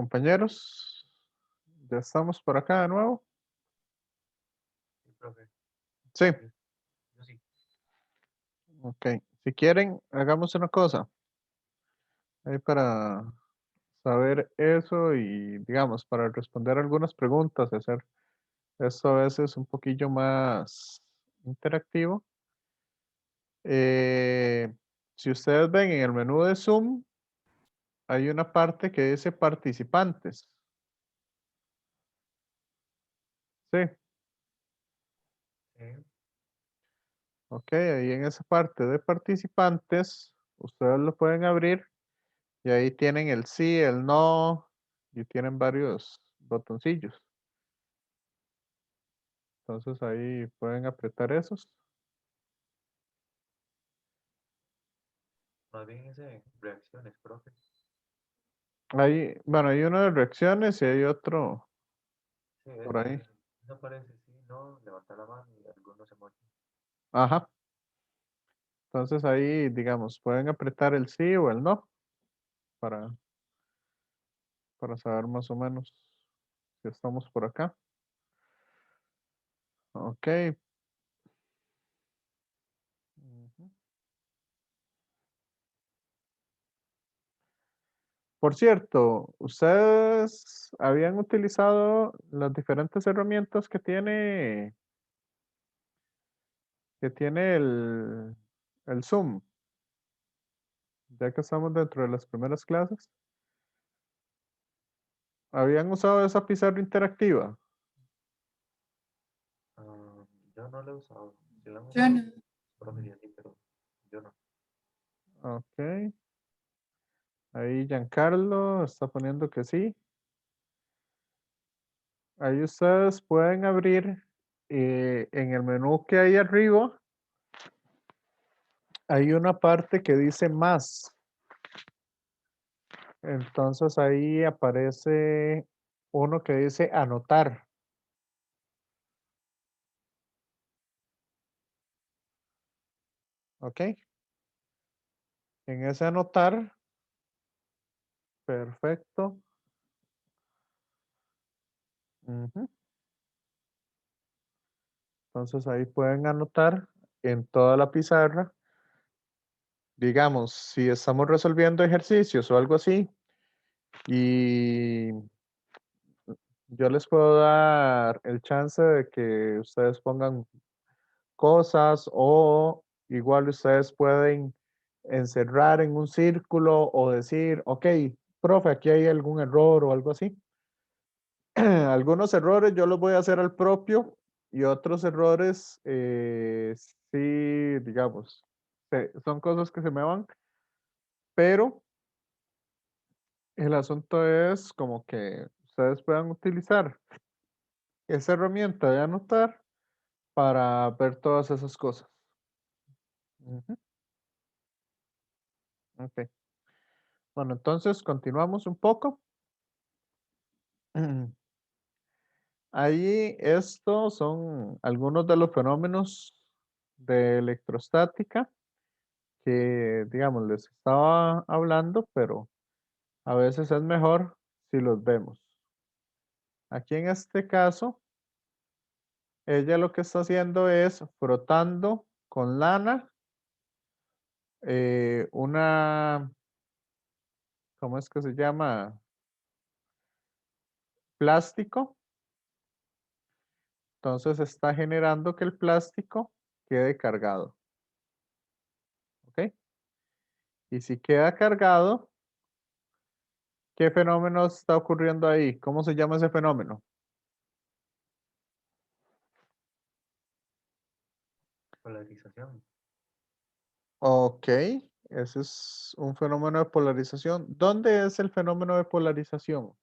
compañeros. Ya estamos por acá de nuevo. Sí, profe. Sí, Yo sí. ok. Si quieren, hagamos una cosa. Ahí para saber eso y, digamos, para responder algunas preguntas, hacer esto a veces un poquillo más interactivo. Si ustedes ven en el menú de Zoom, hay una parte que dice participantes. Sí, Sí. ok, ahí en esa parte de participantes, ustedes lo pueden abrir y ahí tienen el sí, el no y tienen varios botoncillos. Entonces ahí pueden apretar esos. Más bien ese reacciones, profe. Ahí, bueno, hay uno de reacciones y hay otro Sí, por ahí. no aparece sí, no, levanta la mano y algunos emojis. Ajá. Entonces ahí, digamos, pueden apretar el sí o el no para, para saber más o menos si estamos por acá. Ok. Ujú. Por cierto, ¿ustedes habían utilizado las diferentes herramientas que tiene el Zoom? Ya que estamos dentro de las primeras clases. ¿Habían usado esa pizarra interactiva? Ah, yo no lo he usado. Si lo han Yo usado, no. profe, sí, sí, pero yo no. Ok. Ahí Giancarlo está poniendo que sí. Ahí ustedes pueden abrir en el menú que hay arriba. Hay una parte que dice más. Entonces ahí aparece uno que dice anotar. ¿Ok? En ese anotar. Perfecto. Ujú. Entonces ahí pueden anotar en toda la pizarra. Digamos, si estamos resolviendo ejercicios o algo así, y yo les puedo dar el chance de que ustedes pongan cosas o igual ustedes pueden encerrar en un círculo o decir, ok, profe, aquí hay algún error o algo así. Algunos errores yo los voy a hacer al propio y otros errores sí, digamos, son cosas que se me van, pero el asunto es como que ustedes puedan utilizar esa herramienta de anotar para ver todas esas cosas. Ujú. Ok. Bueno, entonces continuamos un poco. Ahí estos son algunos de los fenómenos de electrostática que, digamos, les estaba hablando, pero a veces es mejor si los vemos. Aquí en este caso, ella lo que está haciendo es frotando con lana una, ¿cómo es que se llama? Plástico. Entonces está generando que el plástico quede cargado. ¿Ok? Y si queda cargado, ¿qué fenómeno está ocurriendo ahí? ¿Cómo se llama ese fenómeno? Polarización. Ok, ese es un fenómeno de polarización. ¿Dónde es el fenómeno de polarización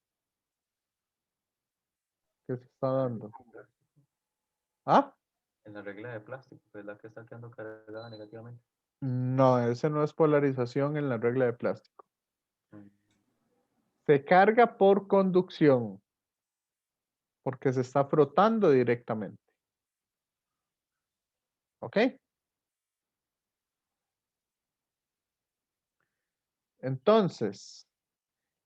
que se está dando? ¿Ah? En la regla de plástico, que es la que está quedando cargada negativamente. No, ese no es polarización en la regla de plástico. Mm, Se carga por conducción, porque se está frotando directamente. ¿Ok? Entonces,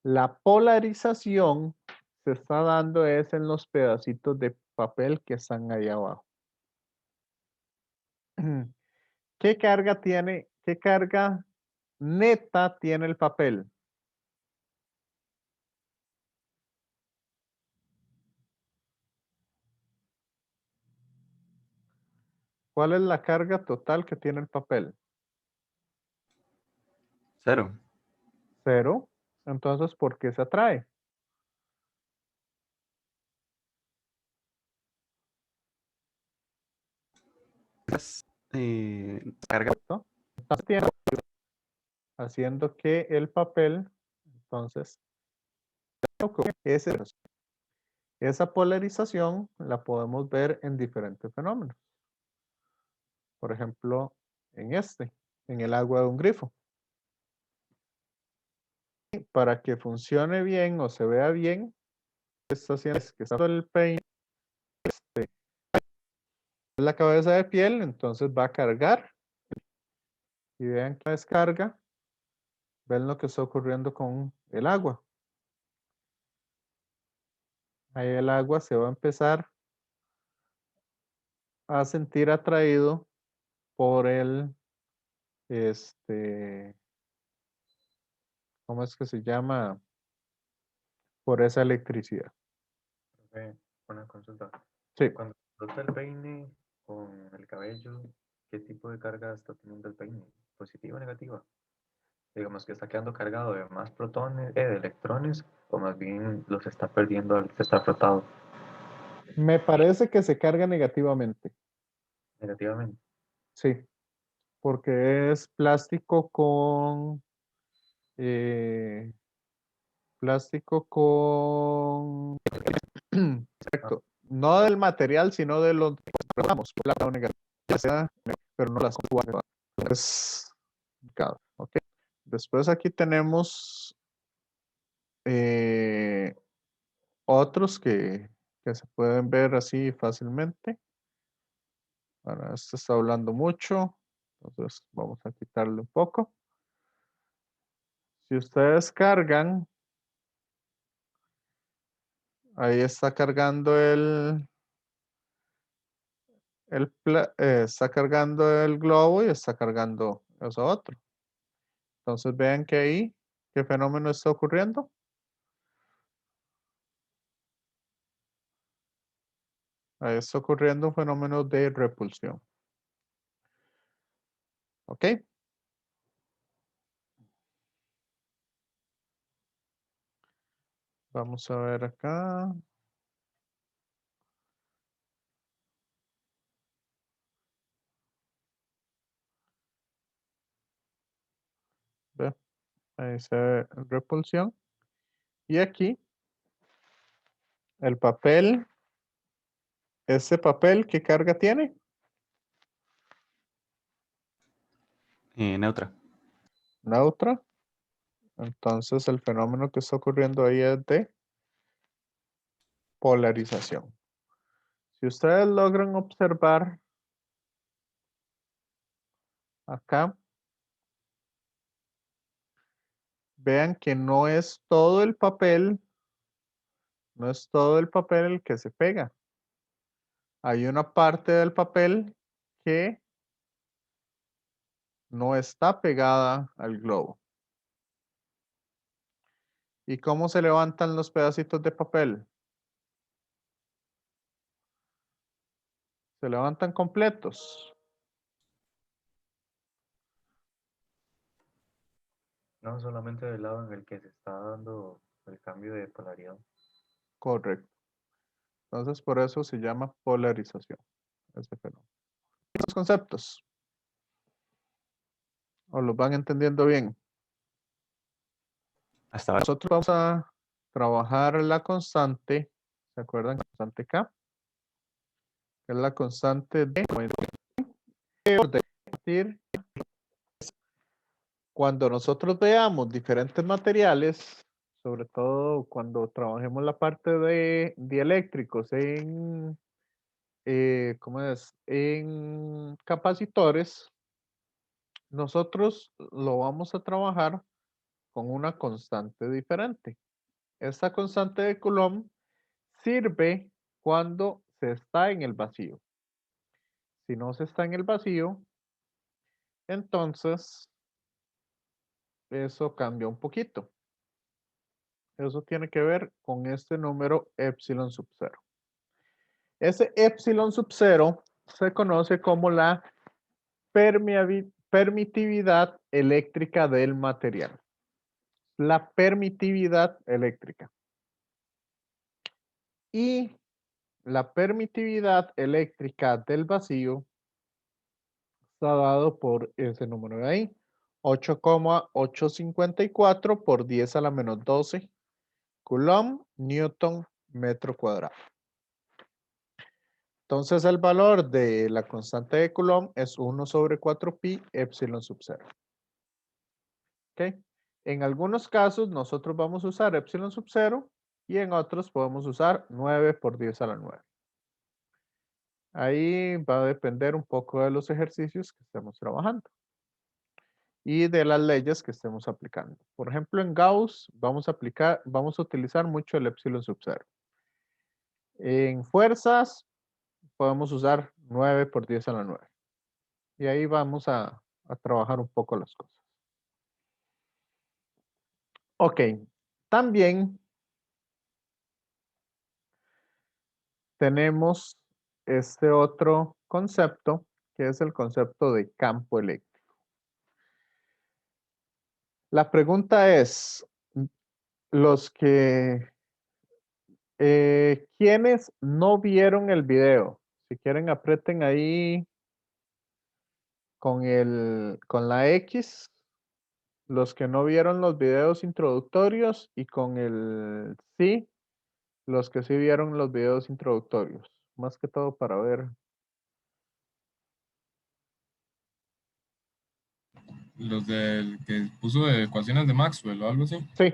La polarización se está dando es en los pedacitos de papel que están ahí abajo. ¿Qué carga tiene? ¿Qué carga neta tiene el papel? ¿Cuál es la carga total que tiene el papel? 0. 0. Entonces, ¿por qué se atrae? Carga. ¿No? Entonces, tiene- haciendo que el papel, entonces, esa polarización la podemos ver en diferentes fenómenos. Por ejemplo, en el agua de un grifo. Para que funcione bien o se vea bien, está haciendo es que está el peine, la cabeza de piel, entonces va a cargar. Y vean que la descarga, ven lo que está ocurriendo con el agua. Ahí el agua se va a empezar a sentir atraído por el, ¿cómo es que se llama? Por esa electricidad. Una consulta. Sí. Cuando frota el peine con el cabello, ¿qué tipo de carga está teniendo el peine? ¿Positiva o negativa? Digamos que está quedando cargado de más protones, de electrones, o más bien los está perdiendo al estar frotado Me parece que se carga negativamente. negativamente. Sí, porque es eh, plástico con, exacto, no del material, sino de los, vamos, plata o negativa, pero no las cuatro. Es complicado, ¿ok? Después aquí tenemos otros que se pueden ver así fácilmente. Bueno, este está hablando mucho, entonces vamos a quitarle un poco. Si ustedes cargan, ahí está cargando está cargando el globo y está cargando eso otro. Entonces vean que ahí, ¿qué fenómeno está ocurriendo? Ahí está ocurriendo un fenómeno de repulsión. ¿Ok? Vamos a ver acá. Ve, ahí se ve repulsión. Y aquí, el papel, ese papel, ¿qué carga tiene? Neutra. Neutra. Entonces el fenómeno que está ocurriendo ahí es de polarización. Si ustedes logran observar acá, vean que no es todo el papel, no es todo el papel el que se pega. Hay una parte del papel que no está pegada al globo. ¿Y cómo se levantan los pedacitos de papel? Se levantan completos. No solamente del lado en el que se está dando el cambio de polaridad. Correcto. Entonces, por eso se llama polarización. Este fenómeno. Los conceptos. ¿O los van entendiendo bien? Hasta ahora. Nosotros vamos a trabajar la constante. ¿Se acuerdan? Constante K. Que es la constante de decir, cuando nosotros veamos diferentes materiales, sobre todo cuando trabajemos la parte de dieléctricos en, ¿cómo es? En capacitores, nosotros lo vamos a trabajar con una constante diferente. Esta constante de Coulomb sirve cuando se está en el vacío. Si no se está en el vacío, entonces eso cambia un poquito. Eso tiene que ver con este número epsilon sub 0. Ese epsilon sub 0 se conoce como la permitividad eléctrica del material. La permitividad eléctrica. Y la permitividad eléctrica del vacío está dado por ese número de ahí. 8,854 por 10 a la menos 12 Coulomb, Newton, metro cuadrado. Entonces el valor de la constante de Coulomb es 1 sobre 4pi epsilon sub 0. ¿Ok? En algunos casos nosotros vamos a usar epsilon sub 0 y en otros podemos usar 9 por 10 a la 9. Ahí va a depender un poco de los ejercicios que estemos trabajando y de las leyes que estemos aplicando. Por ejemplo, en Gauss vamos a utilizar mucho el epsilon sub 0. En fuerzas podemos usar 9 por 10 a la 9. Y ahí vamos a trabajar un poco las cosas. Ok, también tenemos este otro concepto, que es el concepto de campo eléctrico. La pregunta es, ¿quiénes no vieron el video? Si quieren aprieten ahí con la X, los que no vieron los videos introductorios, y con el sí, los que sí vieron los videos introductorios. Más que todo para ver. Los del que puso de ecuaciones de Maxwell o algo así. Sí.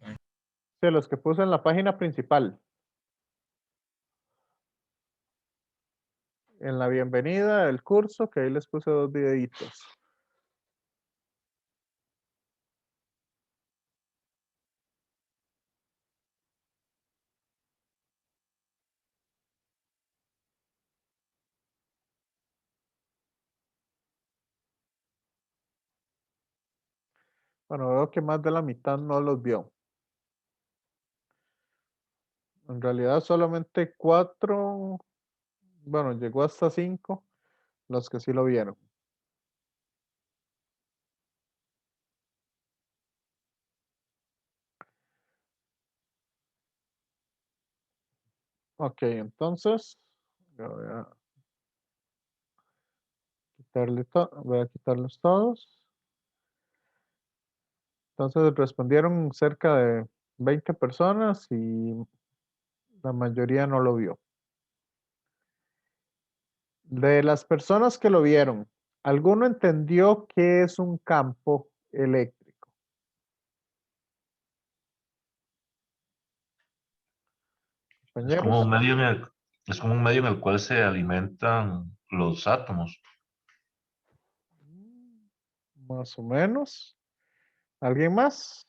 Sí, los que puse en la página principal. En la bienvenida del curso, que ahí les puse 2 videitos. Bueno, veo que más de la mitad no los vio. En realidad solamente 4, bueno, llegó hasta 5 los que sí lo vieron. Ok, entonces voy a quitarlos todos. Entonces respondieron cerca de 20 personas y la mayoría no lo vio. De las personas que lo vieron, ¿alguno entendió qué es un campo eléctrico? Es como un Compañeros, es como un medio en el cual se alimentan los átomos. más o menos. ¿Alguien más?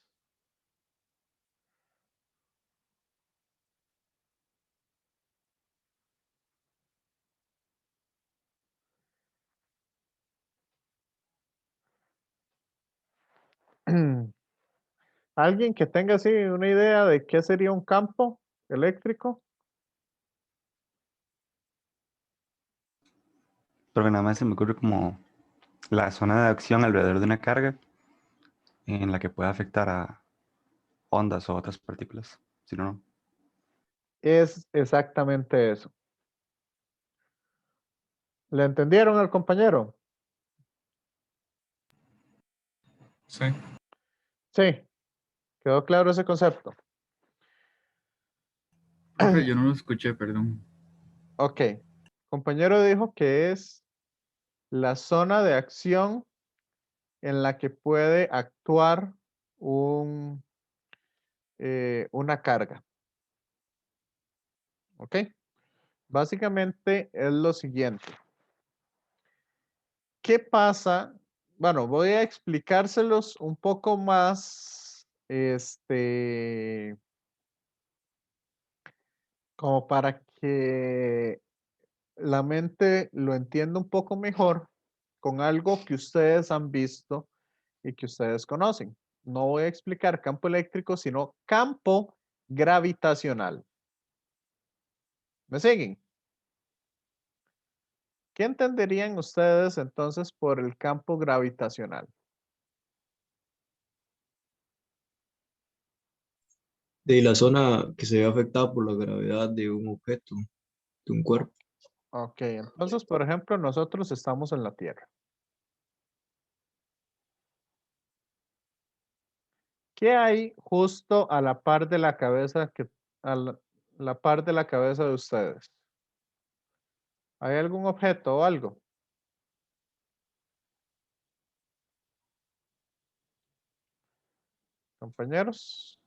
¿Alguien que tenga así una idea de qué sería un campo eléctrico? Pero nada más se me ocurre como la zona de acción alrededor de una carga en la que pueda afectar a ondas o otras partículas. Si no, no. Es exactamente eso. ¿Le entendieron al compañero? Sí. Sí. ¿Quedó claro ese concepto? Profe, yo no lo escuché, perdón. Ok. Compañero dijo que es la zona de acción en la que puede actuar una carga. ¿Ok? Básicamente es lo siguiente. ¿Qué pasa bueno, voy a explicárselos un poco más, como para que la mente lo entienda un poco mejor con algo que ustedes han visto y que ustedes conocen. No voy a explicar campo eléctrico, sino campo gravitacional. ¿Me siguen? ¿Qué entenderían ustedes entonces por el campo gravitacional? De la zona que se ve afectada por la gravedad de un objeto, de un cuerpo. Ok, entonces, por ejemplo, nosotros estamos en la Tierra. ¿Qué hay justo a la par de la cabeza a la par de la cabeza de ustedes? ¿Hay algún objeto o algo? Compañeros,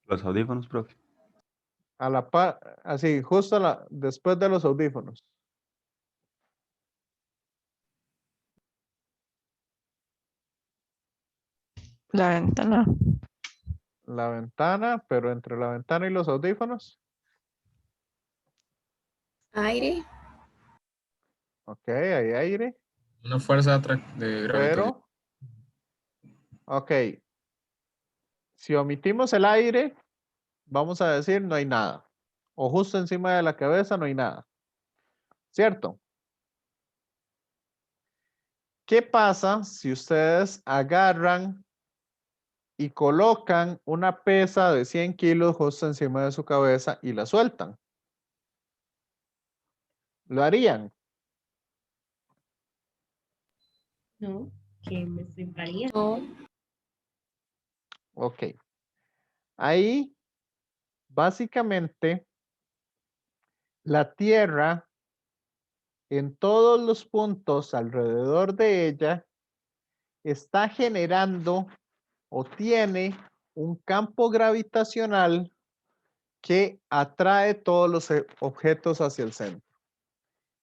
Los audífonos, profe. a la par, así, justo después de los audífonos. La ventana. La ventana, pero entre la ventana y los audífonos. Aire. Ok, hay aire, Una fuerza de gravitación. pero, ok, si omitimos el aire, vamos a decir no hay nada. O justo encima de la cabeza no hay nada. ¿Cierto? ¿Qué pasa si ustedes agarran y colocan una pesa de 100 kilos justo encima de su cabeza y la sueltan? ¿Lo harían? No, que me fliparía. No. Ok. Ahí, básicamente, la Tierra, en todos los puntos alrededor de ella, está generando o tiene un campo gravitacional que atrae todos los objetos hacia el centro.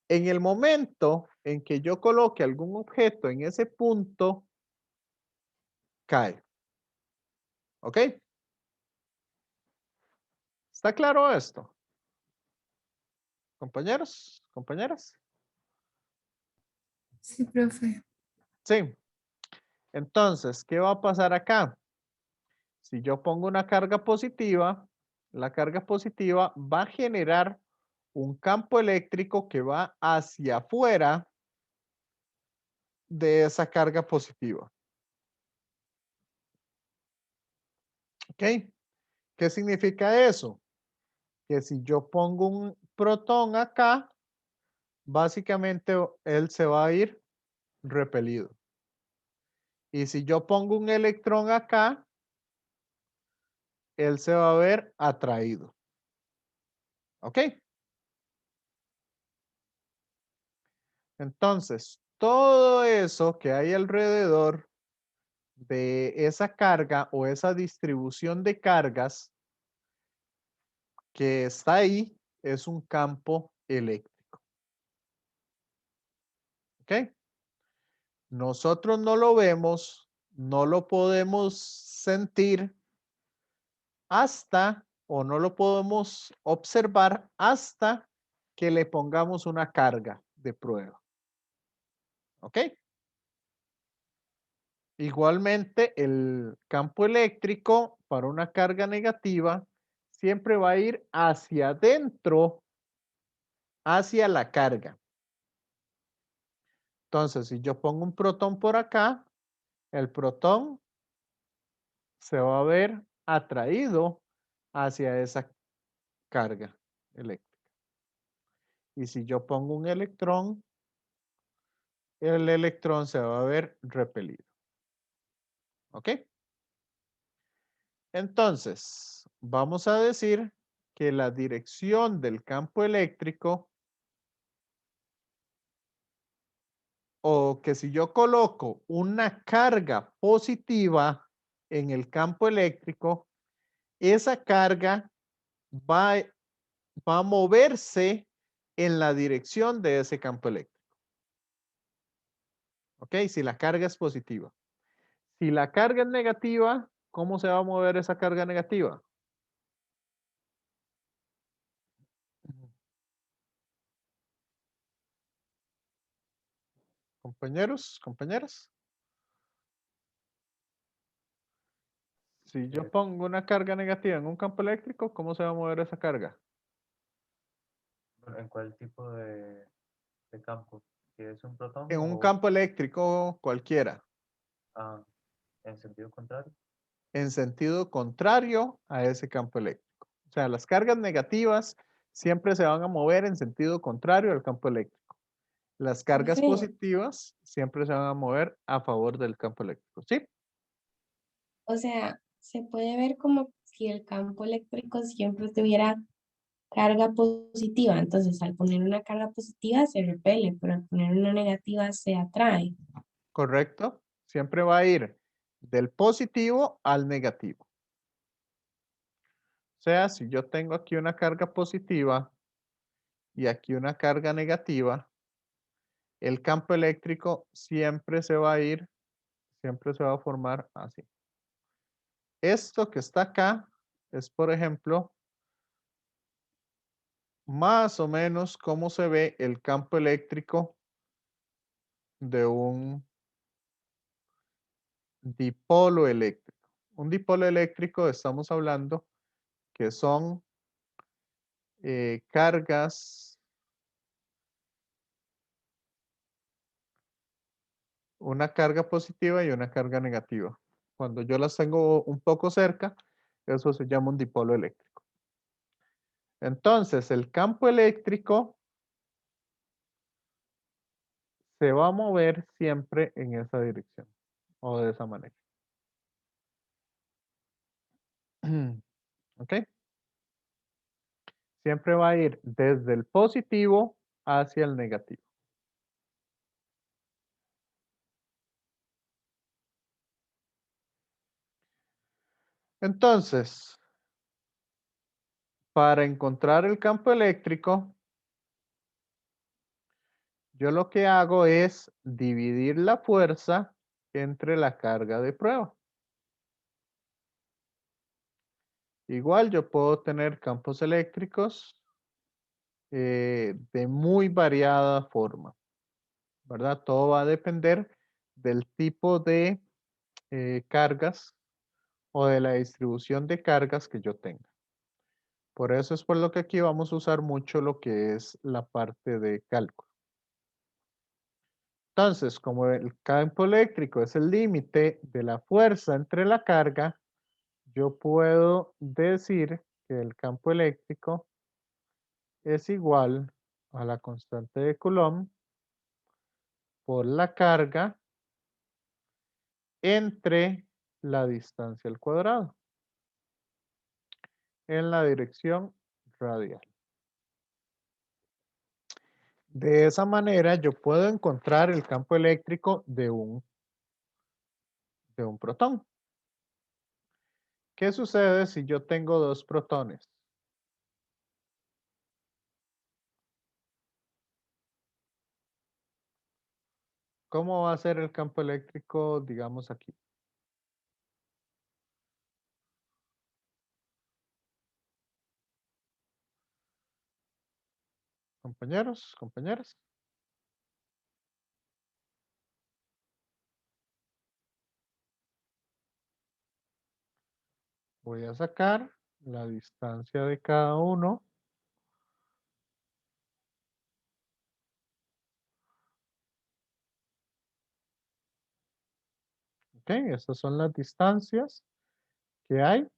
En el momento en que yo coloque algún objeto en ese punto, cae. ¿Ok? ¿Está claro esto? Compañeros, compañeras. Sí, profe. Sí. Entonces, ¿qué va a pasar acá? Si yo pongo una carga positiva, la carga positiva va a generar un campo eléctrico que va hacia afuera de esa carga positiva. ¿Ok? ¿Qué significa eso? Que si yo pongo un protón acá, básicamente él se va a ir repelido. Y si yo pongo un electrón acá, él se va a ver atraído. ¿Ok? Entonces, todo eso que hay alrededor de esa carga o esa distribución de cargas que está ahí es un campo eléctrico. ¿Ok? Nosotros no lo vemos, no lo podemos sentir hasta o no lo podemos observar hasta que le pongamos una carga de prueba. ¿Ok? Igualmente, el campo eléctrico para una carga negativa siempre va a ir hacia adentro, hacia la carga. Entonces, si yo pongo un protón por acá, el protón se va a ver atraído hacia esa carga eléctrica. Y si yo pongo un electrón, el electrón se va a ver repelido. ¿Ok? Entonces, vamos a decir que la dirección del campo eléctrico, o que si yo coloco una carga positiva en el campo eléctrico, esa carga va a moverse en la dirección de ese campo eléctrico. ¿Ok? Si la carga es positiva. Si la carga es negativa, ¿cómo se va a mover esa carga negativa? Compañeros, compañeras. Si yo pongo una carga negativa en un campo eléctrico, ¿cómo se va a mover esa carga? Bueno, ¿en cuál tipo de campo? ¿Si es un protón En un o campo eléctrico cualquiera, ah, en sentido contrario? en sentido contrario a ese campo eléctrico. O sea, las cargas negativas siempre se van a mover en sentido contrario al campo eléctrico. Las cargas Sí. positivas siempre se van a mover a favor del campo eléctrico. ¿Sí? O sea, se puede ver como si el campo eléctrico siempre tuviera carga positiva. Entonces, al poner una carga positiva se repele, pero al poner una negativa se atrae. Correcto. Siempre va a ir del positivo al negativo. O sea, si yo tengo aquí una carga positiva y aquí una carga negativa, el campo eléctrico siempre se va a ir, siempre se va a formar así. Esto que está acá es, por ejemplo, más o menos cómo se ve el campo eléctrico de un dipolo eléctrico. Un dipolo eléctrico estamos hablando que son cargas, una carga positiva y una carga negativa. Cuando yo las tengo un poco cerca, eso se llama un dipolo eléctrico. Entonces, el campo eléctrico se va a mover siempre en esa dirección o de esa manera. ¿Ok? Siempre va a ir desde el positivo hacia el negativo. Entonces, para encontrar el campo eléctrico, yo lo que hago es dividir la fuerza entre la carga de prueba. Igual yo puedo tener campos eléctricos de muy variada forma, ¿verdad? Todo va a depender del tipo de cargas o de la distribución de cargas que yo tenga. Por eso es por lo que aquí vamos a usar mucho lo que es la parte de cálculo. Entonces, como el campo eléctrico es el límite de la fuerza entre la carga, yo puedo decir que el campo eléctrico es igual a la constante de Coulomb por la carga entre la distancia al cuadrado en la dirección radial. De esa manera yo puedo encontrar el campo eléctrico de un protón. ¿Qué sucede si yo tengo dos protones? ¿Cómo va a ser el campo eléctrico, digamos aquí? Compañeros, compañeras. Voy a sacar la distancia de cada uno. Ok, estas son las distancias que hay.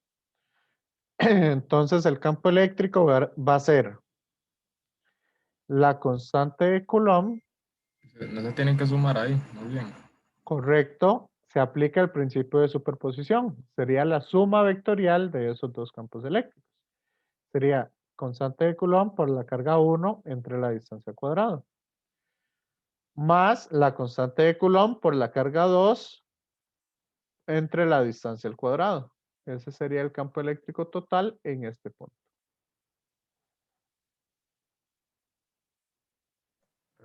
Entonces el campo eléctrico va a ser la constante de Coulomb, No se tienen que sumar ahí, muy bien. correcto, se aplica el principio de superposición. Sería la suma vectorial de esos dos campos eléctricos. Sería constante de Coulomb por la carga 1 entre la distancia al cuadrado. Más la constante de Coulomb por la carga 2 entre la distancia al cuadrado. Ese sería el campo eléctrico total en este punto.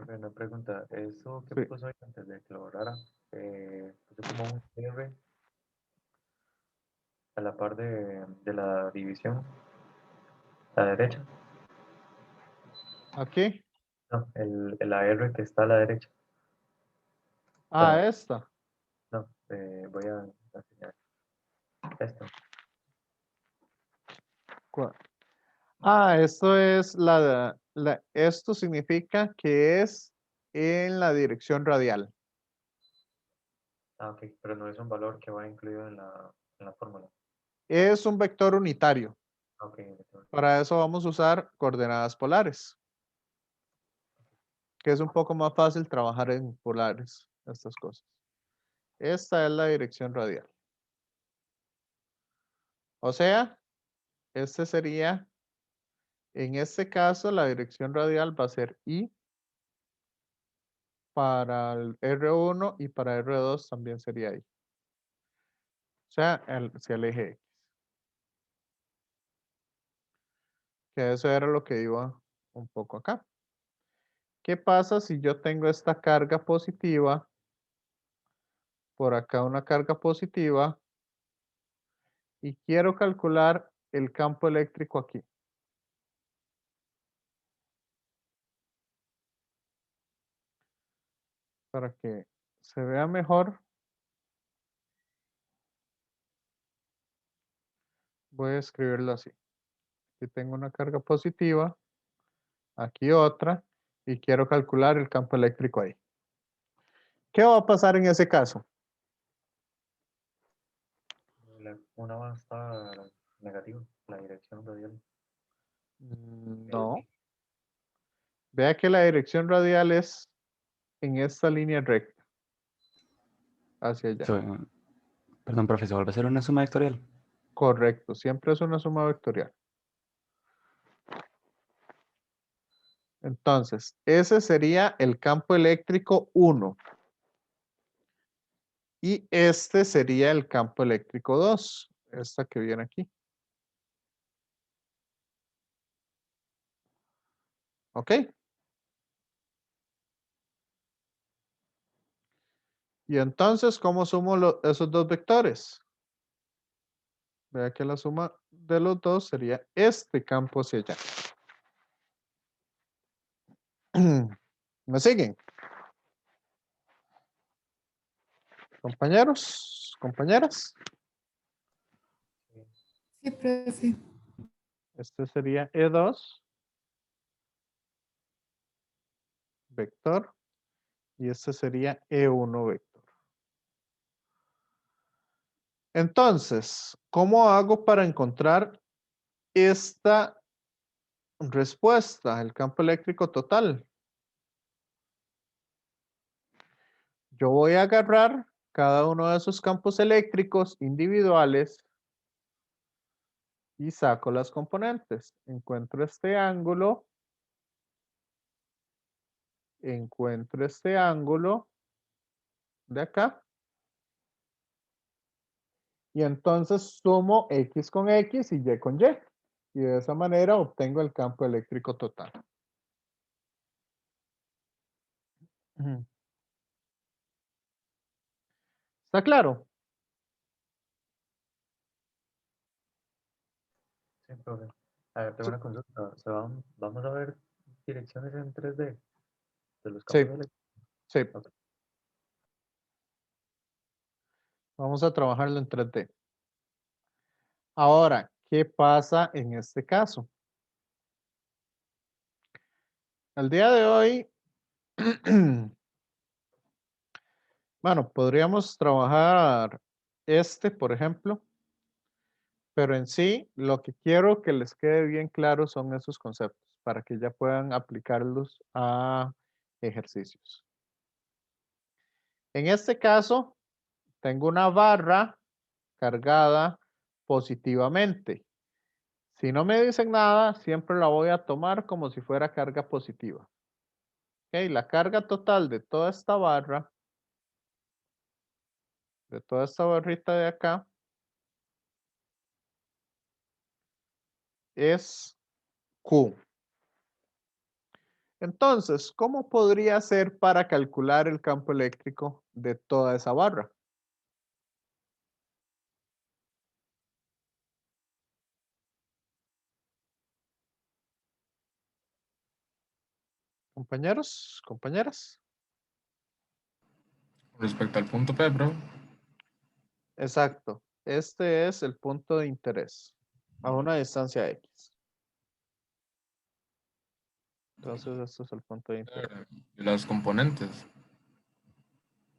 Una pregunta, ¿eso que Sí. puso ahí antes de que lo borrara? Puso como un R a la par de la división, a la derecha. Aquí. No, la R que está a la derecha. Ah, Bueno, esta. no, voy a enseñar esto. ¿Cuál? Ah, esto es esto significa que es en la dirección radial. Ah, ok, pero no es un valor que va incluido en la fórmula. Es un vector unitario. Ah, ok, Para eso vamos a usar coordenadas polares, que es un poco más fácil trabajar en polares, estas cosas. Esta es la dirección radial. O sea, este sería, en este caso, la dirección radial va a ser I. Para el R1 y para R2 también sería I. O sea, hacia el eje X. Que eso era lo que iba un poco acá. ¿Qué pasa si yo tengo esta carga positiva? Por acá una carga positiva. Y quiero calcular el campo eléctrico aquí. Para que se vea mejor, voy a escribirlo así. Aquí tengo una carga positiva, aquí otra, y quiero calcular el campo eléctrico ahí. ¿Qué va a pasar en ese caso? Una va a estar negativo, la dirección radial. No. Vea que la dirección radial es en esta línea recta. Hacia allá. Perdón, profesor, ¿vuelve a ser una suma vectorial? Correcto, siempre es una suma vectorial. Entonces, ese sería el campo eléctrico 1. Y este sería el campo eléctrico 2. Esta que viene aquí. ¿Ok? Y entonces, ¿cómo sumo esos dos vectores? Vea que la suma de los dos sería este campo hacia allá. ¿Me siguen? Compañeros, compañeras. Sí, profe. Este sería E2. Vector. Y este sería E1 vector. Entonces, ¿cómo hago para encontrar esta respuesta, el campo eléctrico total? Yo voy a agarrar cada uno de esos campos eléctricos individuales y saco las componentes. Encuentro este ángulo. Encuentro este ángulo de acá. Y entonces sumo X con X y Y con Y. Y de esa manera obtengo el campo eléctrico total. ¿Está claro? Sí, profe. A ver, tengo una consulta. O sea, vamos a ver direcciones en 3D de los Sí, campos eléctricos. sí. Ok. Vamos a trabajarlo en 3D. Ahora, ¿qué pasa en este caso? Al día de hoy, bueno, podríamos trabajar este, por ejemplo, pero en sí, lo que quiero que les quede bien claro son esos conceptos para que ya puedan aplicarlos a ejercicios. En este caso, tengo una barra cargada positivamente. Si no me dicen nada, siempre la voy a tomar como si fuera carga positiva. Ok, la carga total de toda esta barra, de toda esta barrita de acá, es Q. Entonces, ¿cómo podría ser para calcular el campo eléctrico de toda esa barra? Compañeros, compañeras. Respecto al punto P, bro. Exacto. Este es el punto de interés a una distancia X. Entonces, este es el punto de interés. Y las componentes.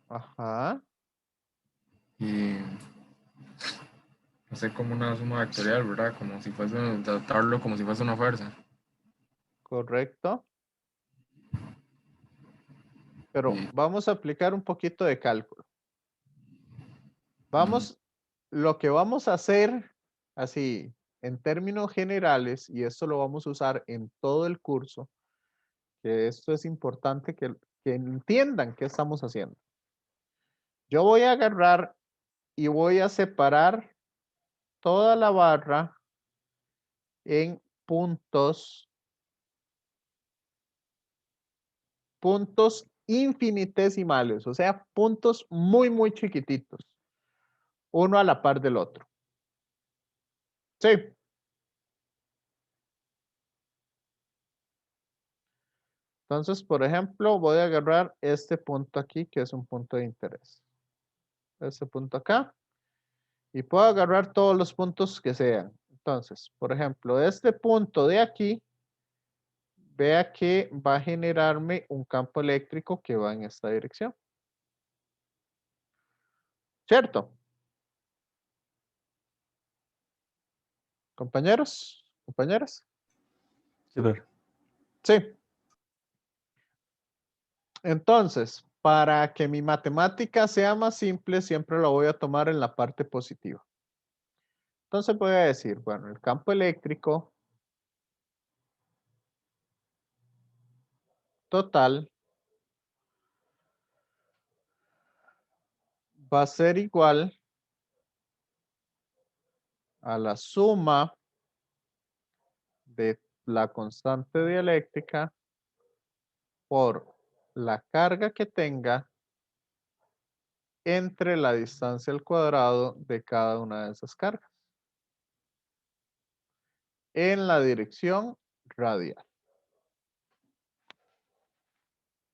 Ajá. Y hacer como una suma vectorial, ¿verdad? Como si fuese, tratarlo como si fuese una fuerza. Correcto. Pero Y vamos a aplicar un poquito de cálculo. Vamos, lo que vamos a hacer así en términos generales, y esto lo vamos a usar en todo el curso, que esto es importante que entiendan qué estamos haciendo. Yo voy a agarrar y voy a separar toda la barra en puntos infinitesimales, o sea, puntos muy, muy chiquititos, uno a la par del otro. Sí. Entonces, por ejemplo, voy a agarrar este punto aquí, que es un punto de interés. Este punto acá. Y puedo agarrar todos los puntos que sean. Entonces, por ejemplo, este punto de aquí, vea que va a generarme un campo eléctrico que va en esta dirección. ¿Cierto? Compañeros, compañeras. Sí, profe. Sí. Entonces, para que mi matemática sea más simple, siempre lo voy a tomar en la parte positiva. Entonces voy a decir, bueno, el campo eléctrico total va a ser igual a la suma de la constante dieléctrica por la carga que tenga entre la distancia al cuadrado de cada una de esas cargas en la dirección radial.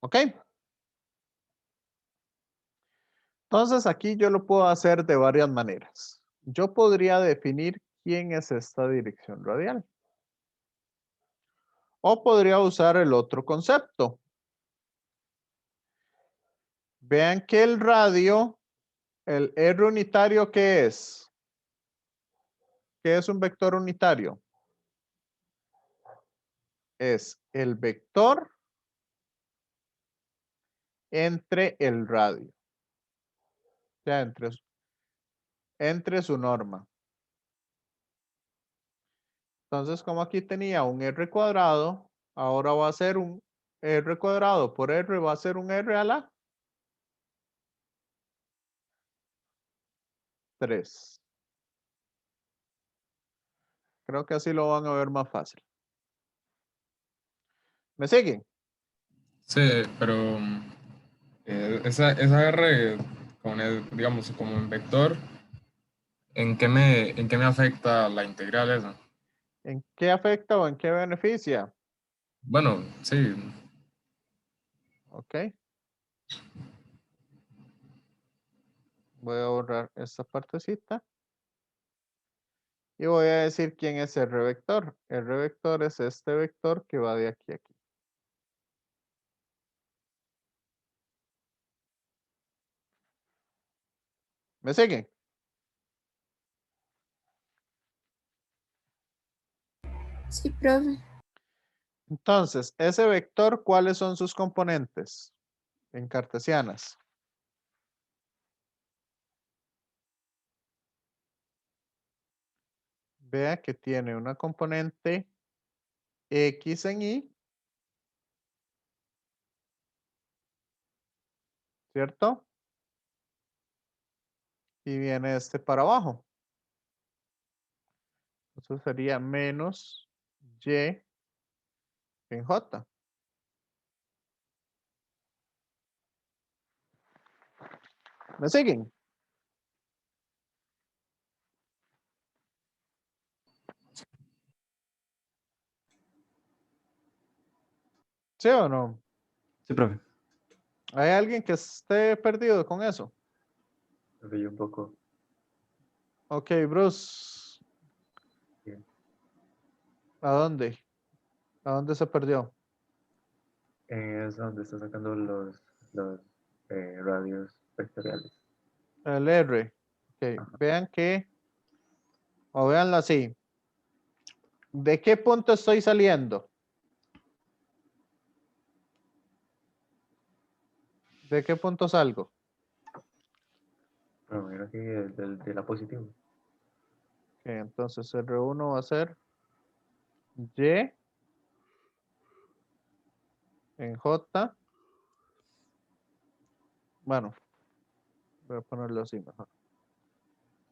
¿Ok? Entonces aquí yo lo puedo hacer de varias maneras. Yo podría definir quién es esta dirección radial. O podría usar el otro concepto. Vean que el radio, el R unitario, ¿qué es? ¿Qué es un vector unitario? Es el vector entre el radio. O sea, entre su norma. Entonces, como aquí tenía un R cuadrado, ahora va a ser un R cuadrado por R, va a ser un R a la 3. Creo que así lo van a ver más fácil. ¿Me siguen? sí, pero esa R, digamos, como en vector, ¿en qué me afecta la integral esa? ¿En qué afecta o en qué beneficia? Bueno, sí, Ok. Voy a borrar esta partecita. Y voy a decir quién es R vector. R vector es este vector que va de aquí a aquí. ¿Me siguen? Sí, profe. Entonces, ese vector, ¿cuáles son sus componentes en cartesianas? Vea que tiene una componente X en Y, ¿cierto? Y viene este para abajo. Eso sería menos Y en J. ¿Me siguen? ¿Sí o no? Sí, profe. ¿Hay alguien que esté perdido con eso? Me fui un poco. Ok, Bruce. Bien. ¿A dónde? ¿A dónde se perdió? Es donde está sacando los radios vectoriales. El R. Ok, Ajá. vean que, o veanlo así. ¿De qué punto estoy saliendo? ¿De qué punto salgo? Bueno, mira aquí de la positiva. Ok, entonces R1 va a ser Y en J. Bueno, voy a ponerlo así mejor.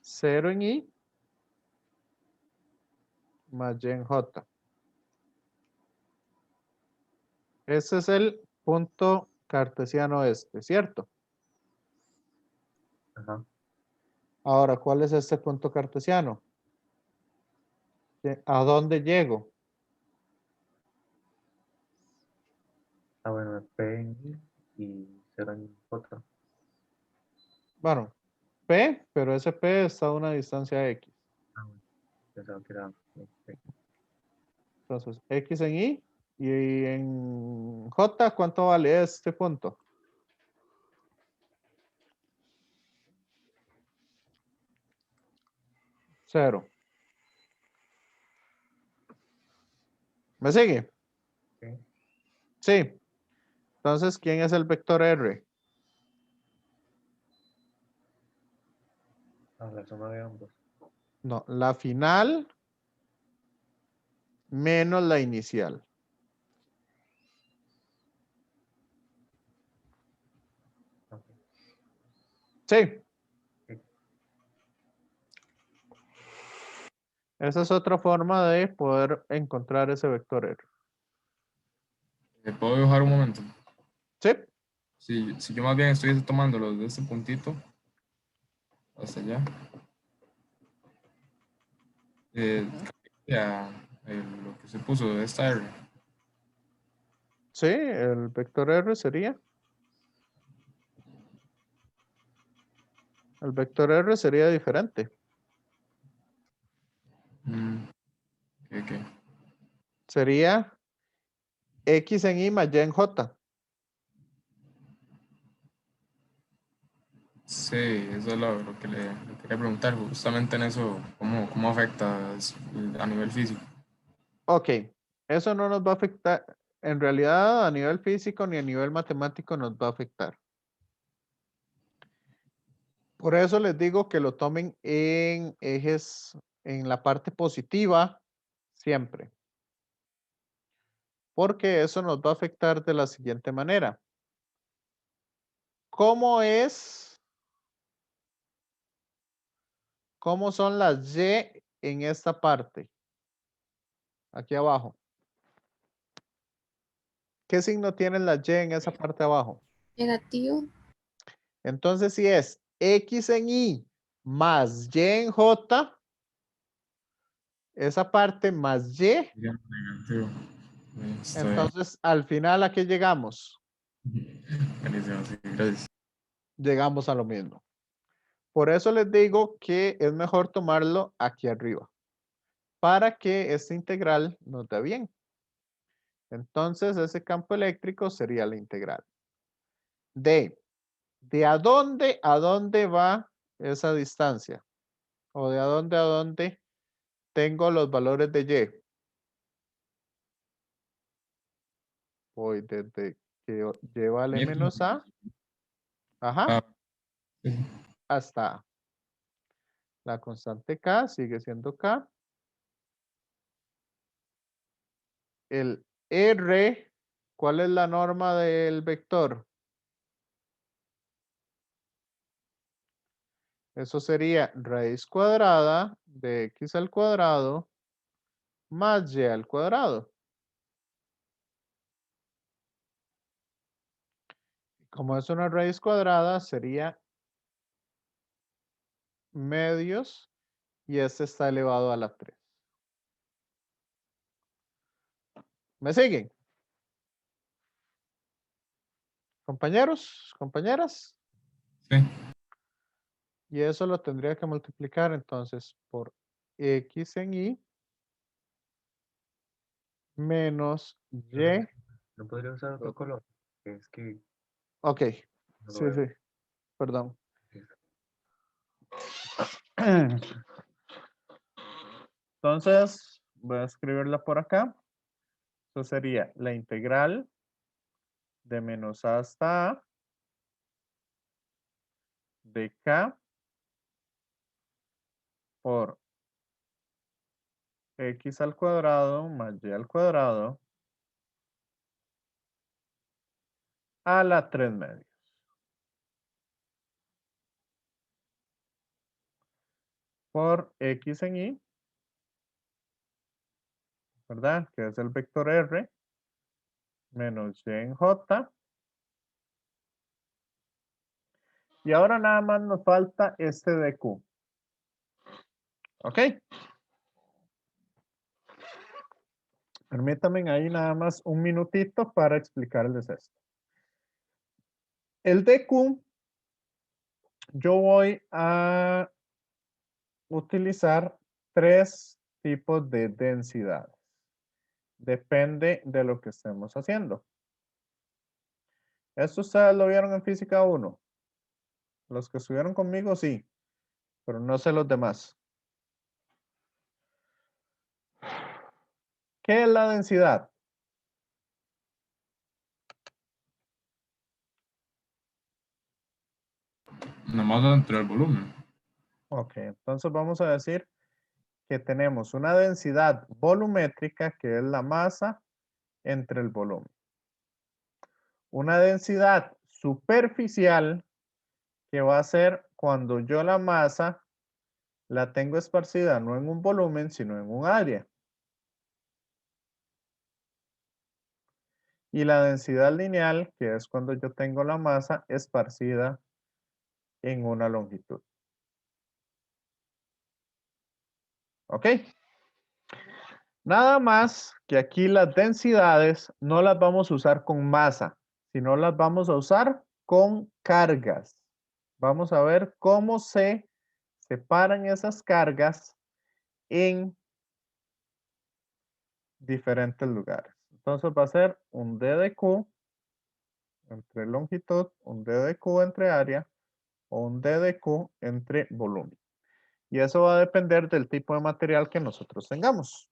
0 en I más Y en J. Ese es el punto cartesiano este, ¿cierto? Ajá. Ahora, ¿cuál es este punto cartesiano? ¿A dónde llego? Ah, bueno, P en I y 0 en J. Bueno, P, pero ese P está a una distancia X. Ah, bueno. Pensaba que era P. Entonces, X en Y y en J, ¿cuánto vale este punto? Cero. ¿Me sigue? Ok. Sí. Entonces, ¿quién es el vector R? Ah, la suma de ambos. No, la final menos la inicial. Ok. Sí. Sí. Esa es otra forma de poder encontrar ese vector R. ¿Me puedo dibujar un momento? Sí. Si yo más bien estoy tomando los de este puntito hasta allá, ya, lo que se puso de esta R. Sí, el vector R sería. El vector R sería diferente. Ok. Sería X en Y más Y en J. Sí, eso es lo que le quería preguntar, justamente en eso, cómo afecta a nivel físico. Ok, eso no nos va a afectar. En realidad, a nivel físico ni a nivel matemático nos va a afectar. Por eso les digo que lo tomen en ejes, en la parte positiva, siempre. Porque eso nos va a afectar de la siguiente manera. ¿Cómo es? ¿Cómo son las Y en esta parte? Aquí abajo. ¿Qué signo tienen las Y en esa parte abajo? Negativo. Entonces, si es X en Y más Y en J, esa parte más Y, Digamos, negativo. Está bien. entonces al final, ¿a qué llegamos? Buenísimo, sí, gracias. Llegamos a lo mismo. Por eso les digo que es mejor tomarlo aquí arriba, para que esta integral nos dé bien. Entonces, ese campo eléctrico sería la integral. ¿De a dónde va esa distancia? ¿O de a dónde tengo los valores de Y? Voy desde que Y vale menos A, ajá, Ah, sí. hasta A. La constante K sigue siendo K. El R, ¿cuál es la norma del vector? Eso sería raíz cuadrada de X al cuadrado más Y al cuadrado. Como es una raíz cuadrada, sería medios y este está elevado a la 3. ¿Me siguen? Compañeros, compañeras. Sí. Y eso lo tendría que multiplicar entonces por x en y menos y. ¿No podría usar otro color? Es que Ok, no lo sí, veo. sí, perdón. Entonces, voy a escribirla por acá. Eso sería la integral de menos a hasta a de k por x al cuadrado más y al cuadrado a la 3 medios. Por x en y, ¿verdad? Que es el vector r menos y en j. Y ahora nada más nos falta este de q. ¿Ok? Permítanme ahí nada más un minutito para explicarles esto. El dq, yo voy a utilizar 3 tipos de densidades. Depende de lo que estemos haciendo. Esto ustedes lo vieron en física 1. Los que estuvieron conmigo, sí, pero no sé los demás. ¿Qué es la densidad? La masa entre el volumen. Ok, entonces vamos a decir que tenemos una densidad volumétrica, que es la masa entre el volumen. Una densidad superficial, que va a ser cuando yo la masa la tengo esparcida no en un volumen, sino en un área. Y la densidad lineal, que es cuando yo tengo la masa esparcida en una longitud. ¿Ok? Nada más que aquí las densidades no las vamos a usar con masa, sino las vamos a usar con cargas. Vamos a ver cómo se separan esas cargas en diferentes lugares. Entonces va a ser un d de q entre longitud, un d de q entre área o un d de q entre volumen. Y eso va a depender del tipo de material que nosotros tengamos.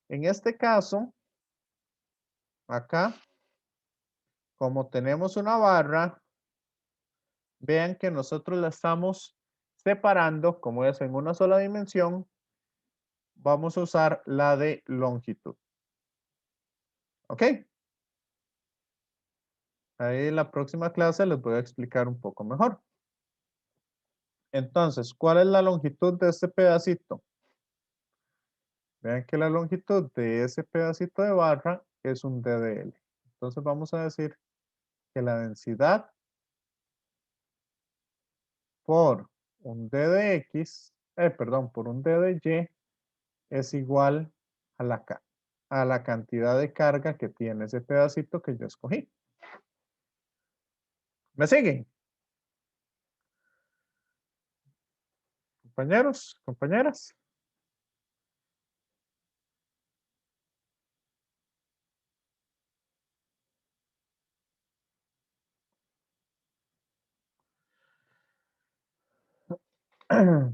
En este caso, acá, como tenemos una barra, vean que nosotros la estamos separando, como es en una sola dimensión, vamos a usar la de longitud. ¿Ok? Ahí en la próxima clase les voy a explicar un poco mejor. Entonces, ¿cuál es la longitud de este pedacito? Vean que la longitud de ese pedacito de barra es un d de L. Entonces vamos a decir que la densidad por un d de x, perdón, por un d de y es igual a la cantidad de carga que tiene ese pedacito que yo escogí. ¿Me siguen? Compañeros, compañeras.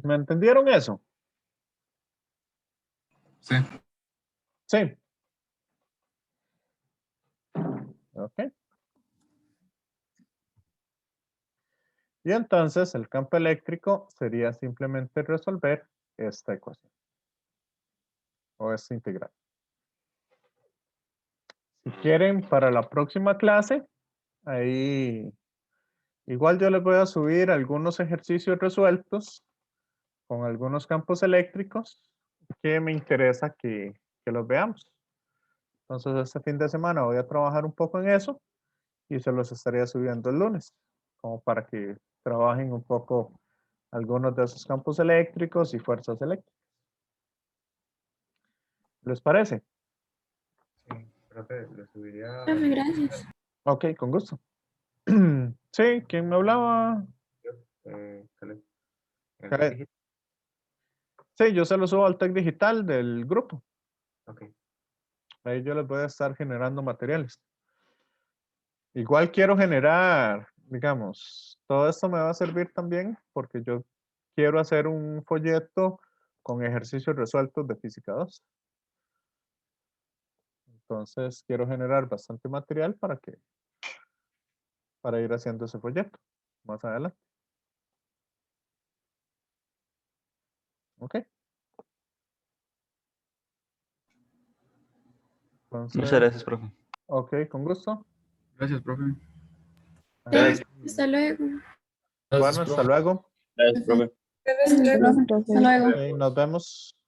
¿Me entendieron eso? Sí. Sí. Ok. Y entonces el campo eléctrico sería simplemente resolver esta ecuación. O esta integral. Si quieren, para la próxima clase, ahí igual yo les voy a subir algunos ejercicios resueltos con algunos campos eléctricos que me interesa que los veamos. Entonces este fin de semana voy a trabajar un poco en eso y se los estaría subiendo el lunes, como para que trabajen un poco algunos de esos campos eléctricos y fuerzas eléctricas. ¿Les parece? Sí, profe, le subiría. Profe, gracias. Ok, con gusto. Sí, ¿quién me hablaba? Caleb. Caleb. Sí, yo se lo subo al tag digital del grupo. Ok. Ahí yo les voy a estar generando materiales. Igual quiero generar, digamos, todo esto me va a servir también porque yo quiero hacer un folleto con ejercicios resueltos de física 2. Entonces quiero generar bastante material para ir haciendo ese folleto más adelante. Ok. Muchas Entonces, gracias, profe. ok, con gusto. Gracias, profe. Hasta luego. Bueno, hasta luego. Gracias, profe. Hasta luego. Ok, nos vemos.